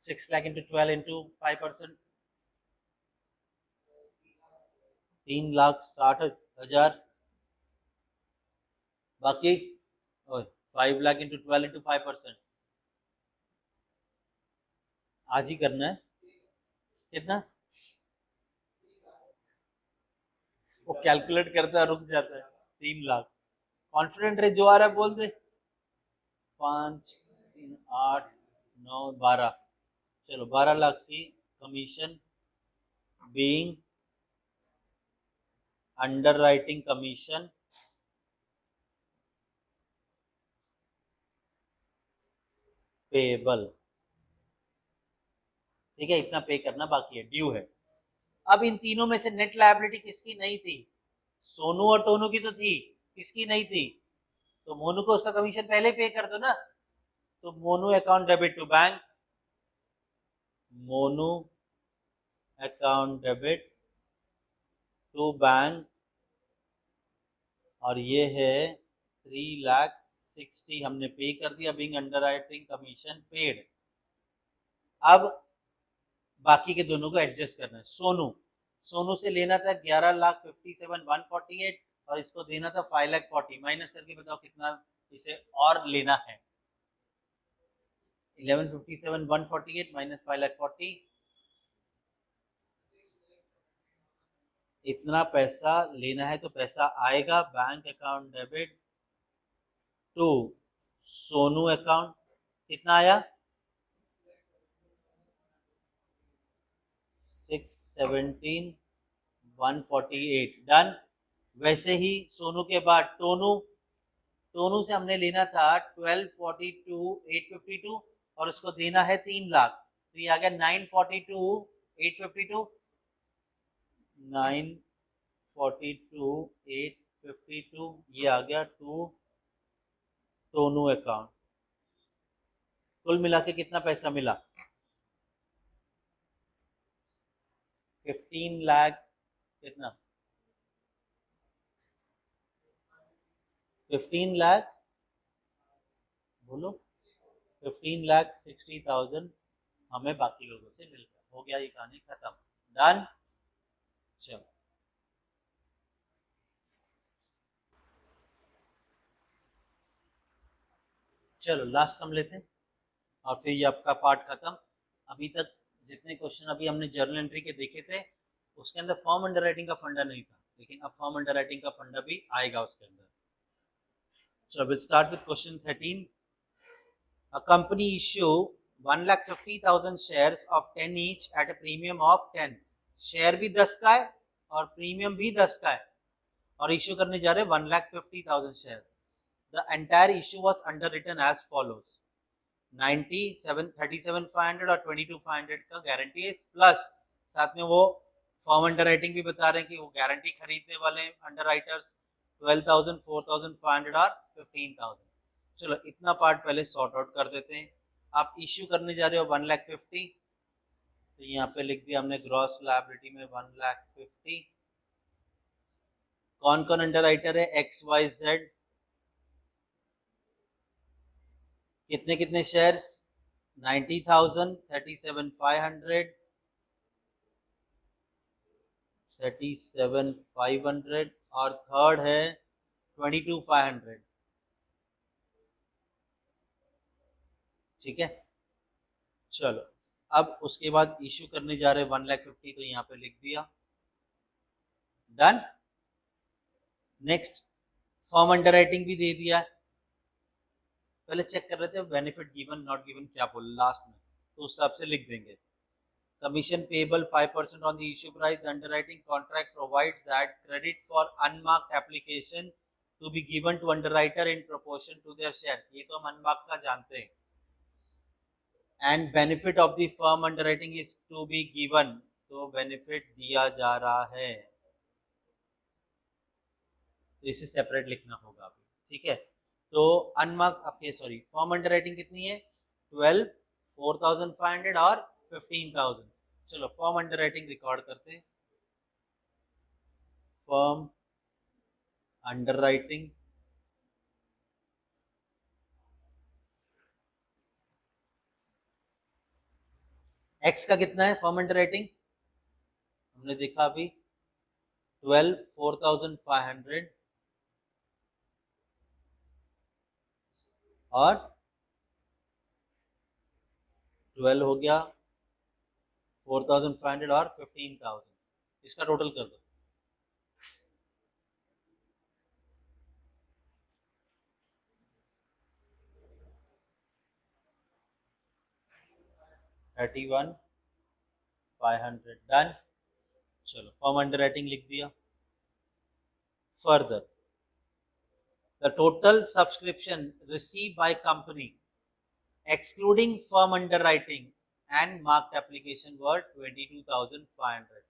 6 लाख इंटू 12 इंटू 5%, 3,60,000। बाकी 5 लाख इंटू 12 इंटू 5%, आज ही करना है। कितना? वो कैलकुलेट करता है, रुक जाता है। 3 लाख। कॉन्फिडेंट रहे, जो आ रहा है बोल दे। 5, 3, 8, 9, 12। चलो 12 लाख की commission being under writing commission payable. ठीक है, इतना पे करना बाकी है, ड्यू है। अब इन तीनों में से नेट लायबिलिटी किसकी नहीं थी? सोनू और टोनू की तो थी, किसकी नहीं थी? तो मोनू को उसका कमीशन पहले पे कर दो ना। तो Monu account debit to bank, Monu account debit to bank, और ये है 3,60,000 हमने पे कर दिया, being underwriting commission paid. अब बाकी के दोनों को एडजस्ट करना है। सोनू से लेना था 11,57,148 और इसको देना था 5,40,000। माइनस करके बताओ कितना इसे और लेना है। 11,57,148 माइनस 5,40,000, इतना पैसा लेना है। तो पैसा आएगा bank account debit to Sonu account. कितना आया? 617,148। डन। वैसे ही सोनू के बाद टोनू से हमने लेना था 12,42,852 और उसको देना है 3 लाख। तो ये आ गया 942,852, 942,852, ये आ गया टू टोनू अकाउंट। कुल मिला के कितना पैसा मिला? 15 लाख। कितना? 15 लाख, बोलो। 15,60,000 हमें बाकी लोगों से मिल गया। हो गया, ये कहानी खत्म। डन। चलो चलो लास्ट सम लेते हैं और फिर ये आपका पार्ट खत्म। अभी तक जितने क्वेश्चन अभी हमने जर्नल एंट्री के देखे थे उसके अंदर फॉर्म अंडर राइटिंग का फंडा नहीं था, लेकिन अब फॉर्म अंडर राइटिंग का फंडा भी आएगा उसके अंदर। So we'll start with question 13. A company issue 1,50,000 shares of 10 each at a premium of 10. Share भी 10 का है और प्रीमियम भी 10 का है और इश्यू करने जा रहे हैं 1,50,000 share. The entire issue was underwritten as follows. 37,500 और 22,500 का गारंटी है, प्लस साथ में वो फॉर्म अंडर राइटिंग भी बता रहे हैं कि वो गारंटी खरीदने वाले अंडर राइटर्स 12,000, 4,500 और 15,000। चलो इतना पार्ट पहले सॉर्ट आउट कर देते हैं। आप इश्यू करने जा रहे हो 1,50,000, तो यहाँ पे लिख दिया हमने ग्रॉस लायबिलिटी में 1,50,000। कौन कौन अंडर राइटर है? X Y Z. कितने कितने शेयर्स? 90,000, 37,500, 37,500 और थर्ड है 22,500। ठीक है, चलो अब उसके बाद इश्यू करने जा रहे हैं 1,50,000, तो यहाँ पे लिख दिया। Done. Next form under writing भी दे दिया है। पहले चेक कर रहे थे बेनिफिट गिवन नॉट गिवन क्या बोल लास्ट में, तो उस हिसाब से लिख देंगे। Commission payable 5% on the issue price. The underwriting contract provides that credit for unmarked application to be given to underwriter in proportion to their shares. ये तो हम unmarked का जानते हैं। And benefit of the firm underwriting is to be given. तो benefit दिया जा रहा है, तो इसे सेपरेट लिखना होगा अभी। ठीक है, तो अनमार्क आपके सॉरी फॉर्म अंडरराइटिंग कितनी है? 12, 4,500 और 15,000। चलो फॉर्म अंडरराइटिंग रिकॉर्ड करते हैं। फॉर्म अंडरराइटिंग एक्स का कितना है? फॉर्म अंडरराइटिंग हमने देखा अभी 12, 4,500 और 12 हो गया, 4500 और 15000, इसका टोटल कर दो। $31,500 डन। चलो फर्म अंडर राइटिंग लिख दिया। Further the total subscription received by company excluding firm underwriting and marked application were 22,500।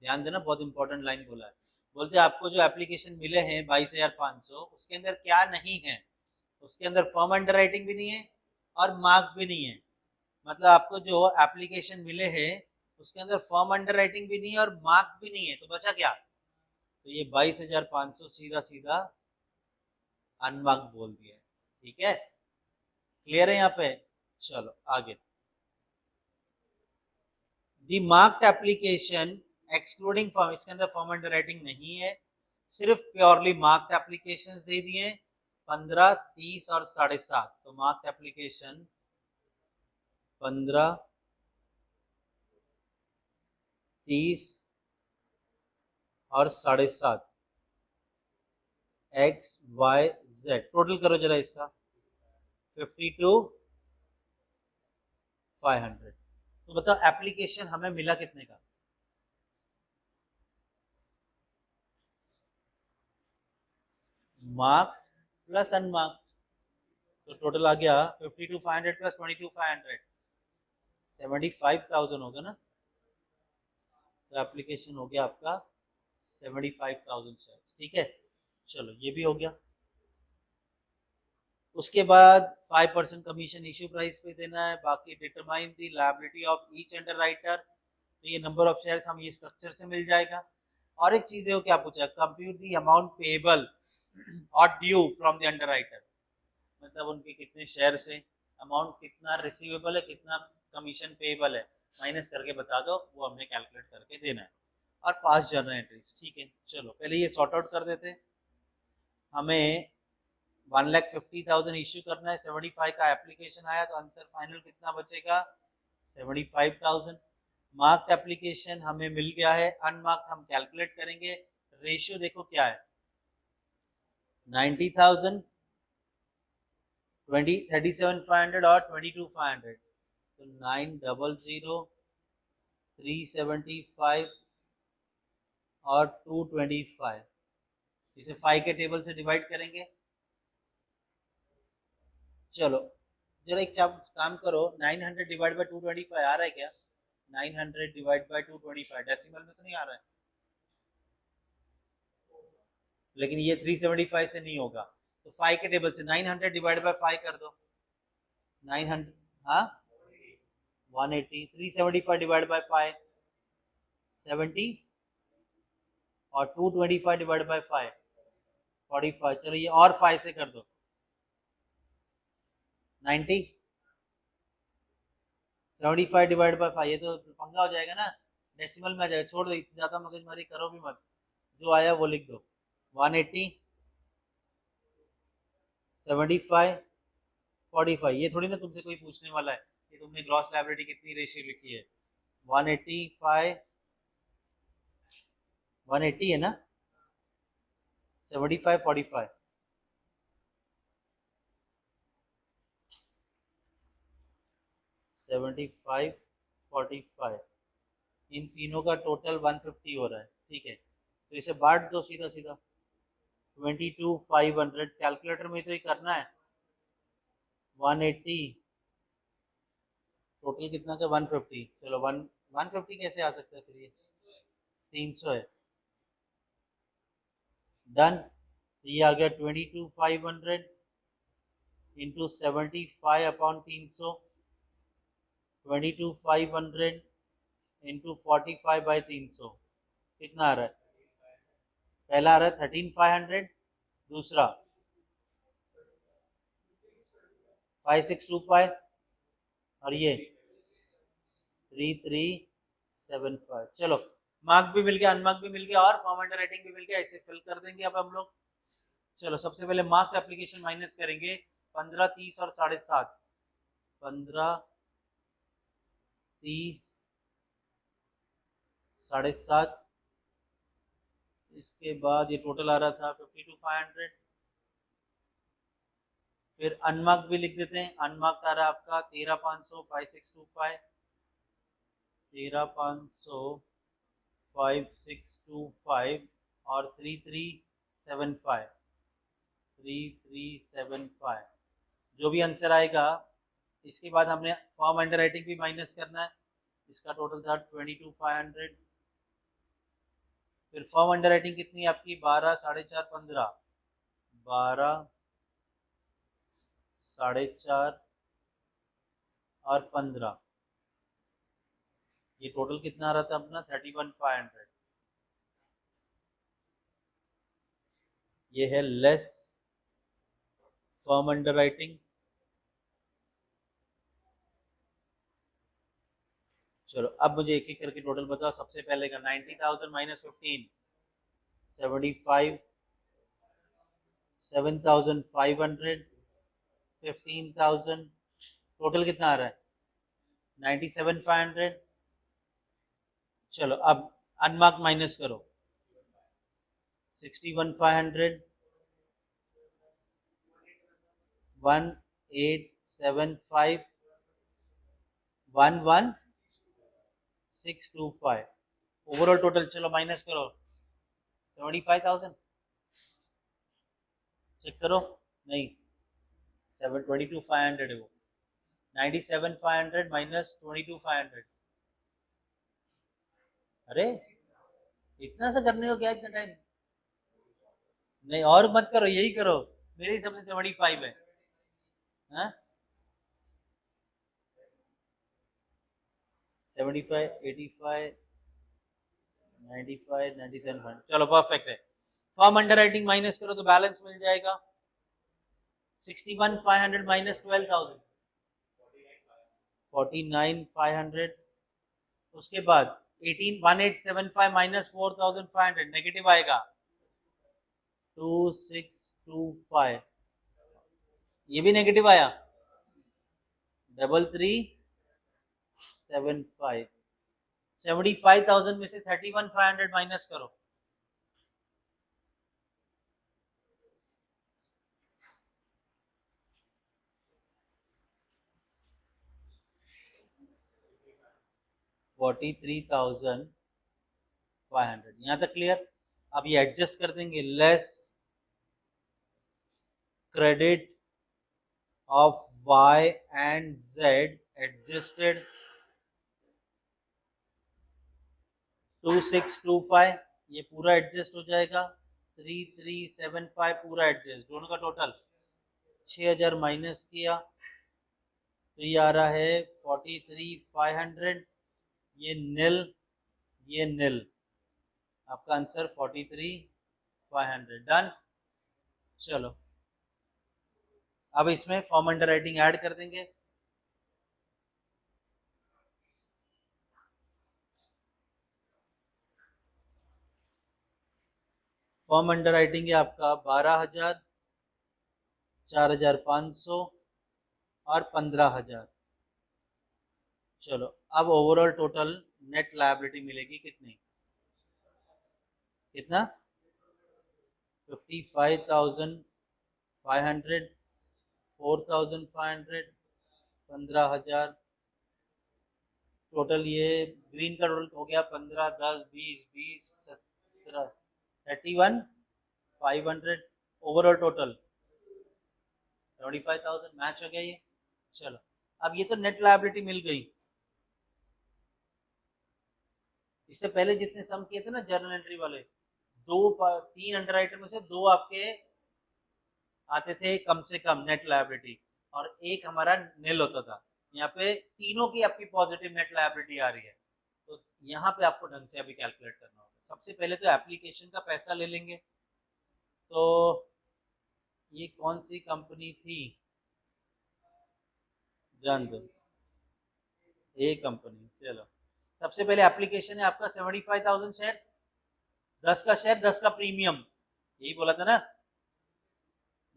ध्यान देना, बहुत इंपॉर्टेंट लाइन बोला है। बोलते हैं आपको जो एप्लीकेशन मिले हैं 22,500, उसके अंदर क्या नहीं है? उसके अंदर फर्म अंडर राइटिंग भी नहीं है और मार्क भी नहीं है। मतलब आपको जो एप्लीकेशन मिले हैं उसके अंदर फर्म अंडर राइटिंग भी नहीं है और मार्क भी नहीं है, तो बचा क्या? तो ये 22,500 सीधा सीधा अनमार्क बोल दिया है। ठीक है, क्लियर है यहाँ पे? चलो आगे। दी मार्क्ड एप्लीकेशन एक्सक्लूडिंग फर्म, इसके अंदर फर्म अंडर राइटिंग नहीं है, सिर्फ प्योरली मार्क्ड एप्लीकेशंस दे दिए 15, 30 और 7.5। तो मार्क्ड एप्लीकेशन 15, 30 और 7.5, एक्स वाई जेड। टोटल करो जरा इसका, 52,500। तो बताओ एप्लीकेशन हमें मिला कितने का? मार्क प्लस अनमार्क, तो टोटल आ गया 52,500 प्लस 22,500, 75,000 होगा ना। तो एप्लीकेशन हो गया आपका 75,000 शेयर्स। ठीक है, चलो ये भी हो गया। उसके बाद 5% कमीशन इश्यू प्राइस पे देना है। बाकी determine the liability of each under writer, तो ये नंबर ऑफ शेयर्स हम ये स्ट्रक्चर से मिल जाएगा। और एक चीज है क्या पूछा, कंप्यूट दी अमाउंट पेएबल और due from the under writer, मतलब उनके कितने शेयर से, अमाउंट कितना रिसीवेबल है, कितना कमीशन पेएबल है, माइनस करके बता दो, वो हमने कैलकुलेट करके देना है। और 5 जर्नल एंट्रीज। ठीक है, चलो पहले ये सॉर्ट आउट कर देते। हमें 1,50,000 इश्यू करना है, 75 का एप्लीकेशन आया, तो आंसर फाइनल कितना बचेगा? 75,000। मार्क्ड एप्लीकेशन हमें मिल गया है, अनमार्क्ड हम कैलकुलेट करेंगे। रेशियो देखो क्या है, 90,000, 37,500 और 22,500, तो 900, 375 और 225, इसे 5 के टेबल से डिवाइड करेंगे। चलो जरा एक काम करो, 900 डिवाइड बाय 225 आ रहा है क्या? 900 डिवाइड बाय 225 डेसिमल में तो नहीं आ रहा है, लेकिन ये 375 से नहीं होगा, तो 5 के टेबल से 900 डिवाइड बाय 5 कर दो। 900, हाँ 180, 375 डिवाइड बाय 5 70 और 225 डिवाइड बाय 5 45। चलो ये और 5 से कर दो 90, 75 डिवाइड बाय 5, ये तो पंगा हो जाएगा ना, डेसिमल में आ जाएगा। छोड़ दो, ज्यादा मगजमारी करो भी मत, जो आया वो लिख दो। 180, 75, 45, ये थोड़ी ना तुमसे कोई पूछने वाला है कि तुमने ग्रॉस लायबिलिटी कितनी रेशियो लिखी है। 185, 180 है ना, 75, 45, 75, 45, इन तीनों का टोटल 150 हो रहा है। ठीक है, तो इसे बांट दो सीधा सीधा, 22,500, कैलकुलेटर में तो ये करना है। 180 टोटल कितना का 150, चलो 150 कैसे आ सकता है फिर, ये 300 है। डन, ये आ गया 22,500 इंटू 75 अपॉन 300, 22,500 इंटू 45 बाई 300, कितना आ रहा है? पहला आ रहा है 13,500, दूसरा 5,625 और ये 3,375। चलो मार्क भी मिल गया, अनमार्क भी मिल गया और फॉर्म अंडर राइटिंग भी मिल गया, इसे फिल कर देंगे अब हम लोग। चलो सबसे पहले मार्क एप्लीकेशन माइनस करेंगे, 15, 30 और 7.5, 15, 30, 7.5, इसके बाद ये टोटल आ रहा था 52,500। फिर अनमार्क भी लिख देते हैं, अनमार्क आ रहा है आपका 13,500, 5625, 13,500, 5625 और 3375, 3375 जो भी आंसर आएगा। इसके बाद हमने फॉर्म अंडर राइटिंग भी माइनस करना है, इसका टोटल था 22,500। फिर फॉर्म अंडर राइटिंग कितनी है आपकी, 12, 4.5, 15, 12, 4.5 और 15, ये टोटल कितना आ रहा था अपना 31,500। ये है लेस फर्म अंडर राइटिंग। चलो अब मुझे एक एक करके टोटल बताओ। सबसे पहले का 90,000 माइनस 15, 75, 7,500, 15,000, टोटल कितना आ रहा है 97,500। चलो अब अनमार्क माइनस करो, 61,500, 1875, 11,625, ओवरऑल टोटल चलो माइनस करो 75,000। चेक करो, नहीं 22,500 है वो, 97,500 माइनस 22,500। अरे इतना सा करने को क्या इतना टाइम, नहीं और मत करो, यही करो, मेरे हिसाब से 75 है। हाँ 75, 85, 95, 97, चलो परफेक्ट है। फॉर्म अंडर राइटिंग माइनस करो तो बैलेंस मिल जाएगा 61,500 माइनस 12,000, 49,500। उसके बाद 18,1875 माइनस 4,500 नेगेटिव आएगा 2,625, ये भी नेगेटिव आया 3,375। 75,000 में से 31,500 माइनस करो, $43,500। यहां तक क्लियर। अब ये एडजस्ट कर देंगे, less credit of y and z adjusted 2,625, ये पूरा एडजस्ट हो जाएगा 3,375 पूरा एडजस्ट, दोनों का टोटल 6,000 माइनस किया तो ये आ रहा है 43,500, ये नील, ये नील, आपका आंसर 43,500 डन। चलो अब इसमें फॉर्म अंडर राइटिंग ऐड कर देंगे। फॉर्म अंडर राइटिंग है आपका 12,000, 4,500 और 15,000। चलो अब ओवरऑल टोटल नेट लायबिलिटी मिलेगी कितनी, कितना 55,500, 4,500, 15,000, टोटल ये ग्रीन का टोटल हो गया 15, 10, 20, 20, 17, 31,500, ओवरऑल टोटल 75,000 मैच हो गया ये। चलो अब ये तो नेट लायबिलिटी मिल गई। इससे पहले जितने सम किए थे ना जर्नल एंट्री वाले, 3 अंडर राइटर में से 2 आपके आते थे कम से कम नेट लायबिलिटी और एक हमारा नील होता था। यहाँ पे तीनों की आपकी पॉजिटिव नेट लायबिलिटी आ रही है, तो यहाँ पे आपको ढंग से अभी कैलकुलेट करना होगा। सबसे पहले तो एप्लीकेशन का पैसा ले लेंगे, तो ये कौन सी कंपनी थी जान दो, ए कंपनी। चलो सबसे पहले एप्लीकेशन है आपका 75,000 शेयर्स, 10 का शेयर 10 का प्रीमियम, यही बोला था ना,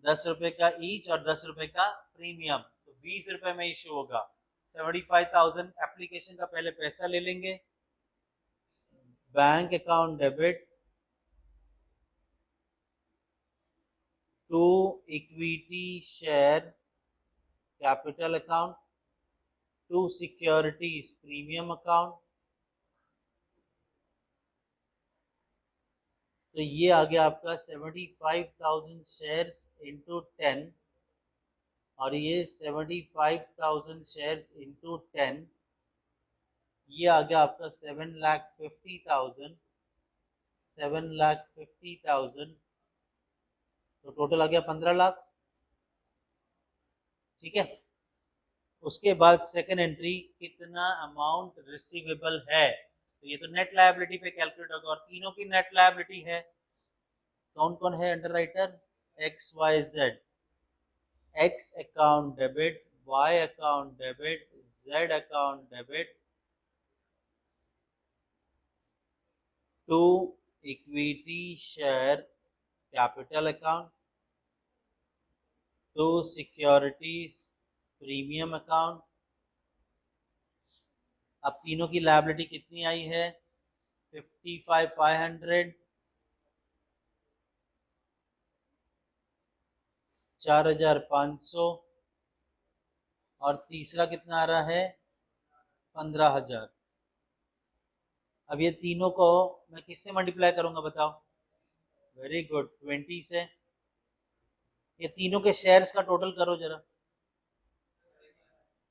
₹10 का ईच और ₹10 का प्रीमियम, तो ₹20 में इशू होगा। 75,000 एप्लीकेशन का पहले पैसा ले लेंगे। Bank account debit to equity share capital account to securities premium account. तो ये आ गया आपका 75,000 शेयर्स इंटू 10 और ये 75,000 शेयर्स इंटू 10, ये आ गया आपका 7,50,000, 7,50,000, तो टोटल आ गया 15 लाख। ठीक है, उसके बाद सेकंड एंट्री कितना अमाउंट रिसीवेबल है, तो ये तो नेट लायबिलिटी पे कैलकुलेट होगा और तीनों की नेट लायबिलिटी है। कौन कौन है underwriter? X Y Z. X account debit, Y account debit, Z account debit to equity share capital account to securities premium account. अब तीनों की लायबिलिटी कितनी आई है? 55,500, 4,500 और तीसरा कितना आ रहा है? 15,000। अब ये तीनों को मैं किससे मल्टीप्लाई करूंगा बताओ? वेरी गुड, 20 से। ये तीनों के शेयर्स का टोटल करो जरा।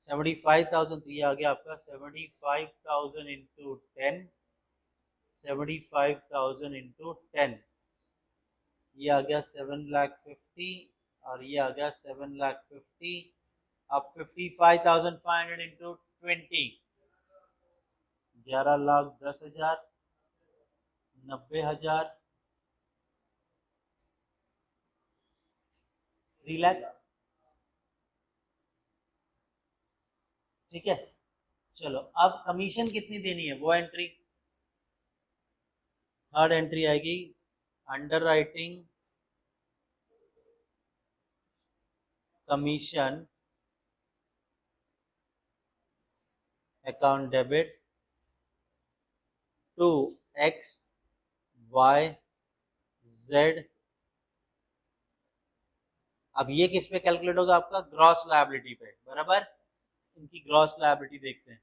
75,000, तो ये आ गया आपका 75,000 इंटू 10, 75,000 इंटू 10, ये आ गया 7,50,000 और ये आ गया 7,50,000। अब 55,500 इंटू 20, 11,10,000, 90,000, 3 लाख। ठीक है, चलो अब कमीशन कितनी देनी है वो एंट्री। थर्ड एंट्री आएगी underwriting commission account debit to X Y Z. अब ये किस पे कैलकुलेट होगा? आपका ग्रॉस लायबिलिटी पे, बराबर। इनकी ग्रॉस लायबिलिटी देखते हैं।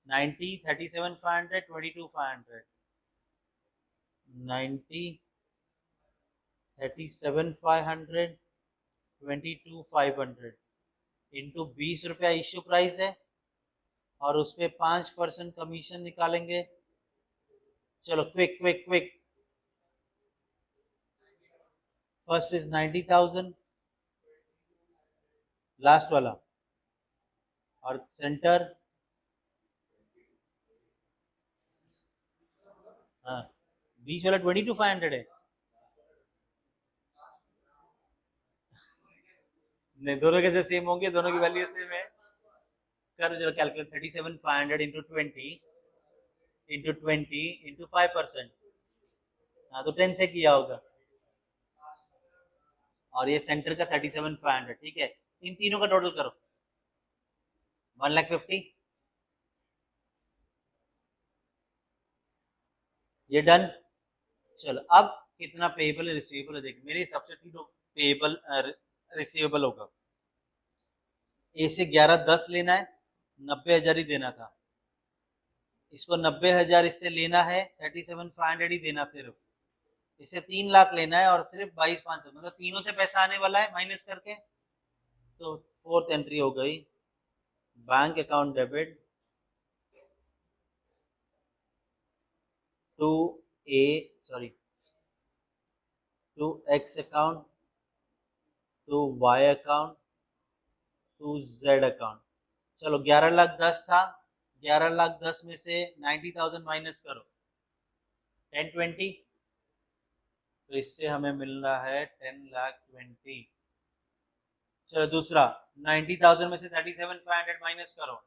90, 37,500, 22,500, 90, 37,500, 22,500 इंटू ₹20 इश्यू प्राइस है और उस पर 5% कमीशन निकालेंगे। चलो quick quick quick, first is 90,000 last वाला, और सेंटर हाँ 20 वाला 22,500 है। नहीं, दोनों कैसे सेम होंगे? दोनों की वैल्यू सेम है। करो जरा कैलकुलेट, 37,500 इंटू 20 इंटू 20 इंटू 5%, हाँ तो 10 से किया होगा। और ये सेंटर का 37,500, ठीक है। इन तीनों का टोटल करो, 1,50,000। ये डन। चलो अब कितना पेएबल है रिसीवेबल है, देख मेरे हिसाब से तीनों पेएबल रिसीवेबल होगा। ए से 11,10 लेना है, 90,000 ही देना था। इसको 90,000 इससे लेना है, 37,500 ही देना सिर्फ। इसे 3 लाख लेना है और सिर्फ 22,500, मतलब तीनों से पैसा आने वाला है माइनस करके। तो फोर्थ एंट्री हो गई bank account debit to to X account to Y account to Z account. चलो 11,10,000 था, 11,10,000 में से 90,000 माइनस करो, 1020, तो इससे हमें मिल रहा है 10,20,000। चलो दूसरा, 90,000 में से 37,500 माइनस करो,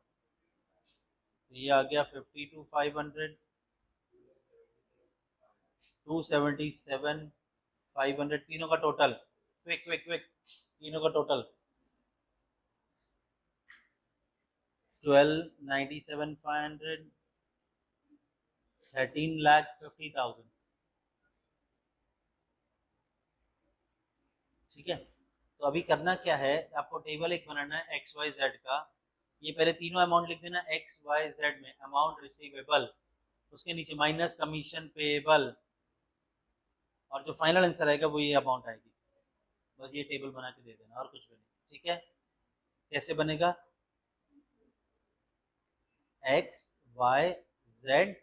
ये आ गया 52,500, 277,500, तीनों का टोटल क्विक क्विक क्विक, तीनों का टोटल 12,97,500, 13,50,000। ठीक है, तो अभी करना क्या है, आपको टेबल एक बनाना है एक्स वाई जेड का। ये पहले तीनों अमाउंट लिख देना एक्स वाई जेड में, अमाउंट रिसीवेबल, उसके नीचे माइनस कमीशन पेएबल, और जो फाइनल आंसर आएगा वो ये अमाउंट आएगी। बस ये टेबल बना के दे देना और कुछ भी नहीं। ठीक है, कैसे बनेगा, एक्स वाई जेड,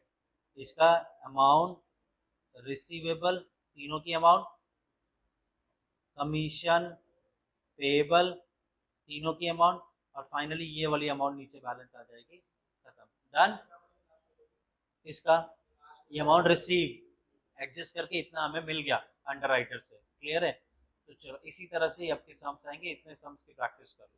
इसका अमाउंट रिसीवेबल, तीनों की अमाउंट, कमीशन पेएबल, तीनों की अमाउंट, और फाइनली ये वाली अमाउंट नीचे बैलेंस आ जाएगी, खत्म, डन। इसका ये अमाउंट रिसीव एडजस्ट करके इतना हमें मिल गया अंडर राइटर से, क्लियर है। तो चलो इसी तरह से आपके सम्स आएंगे, इतने सम्स की प्रैक्टिस कर लो।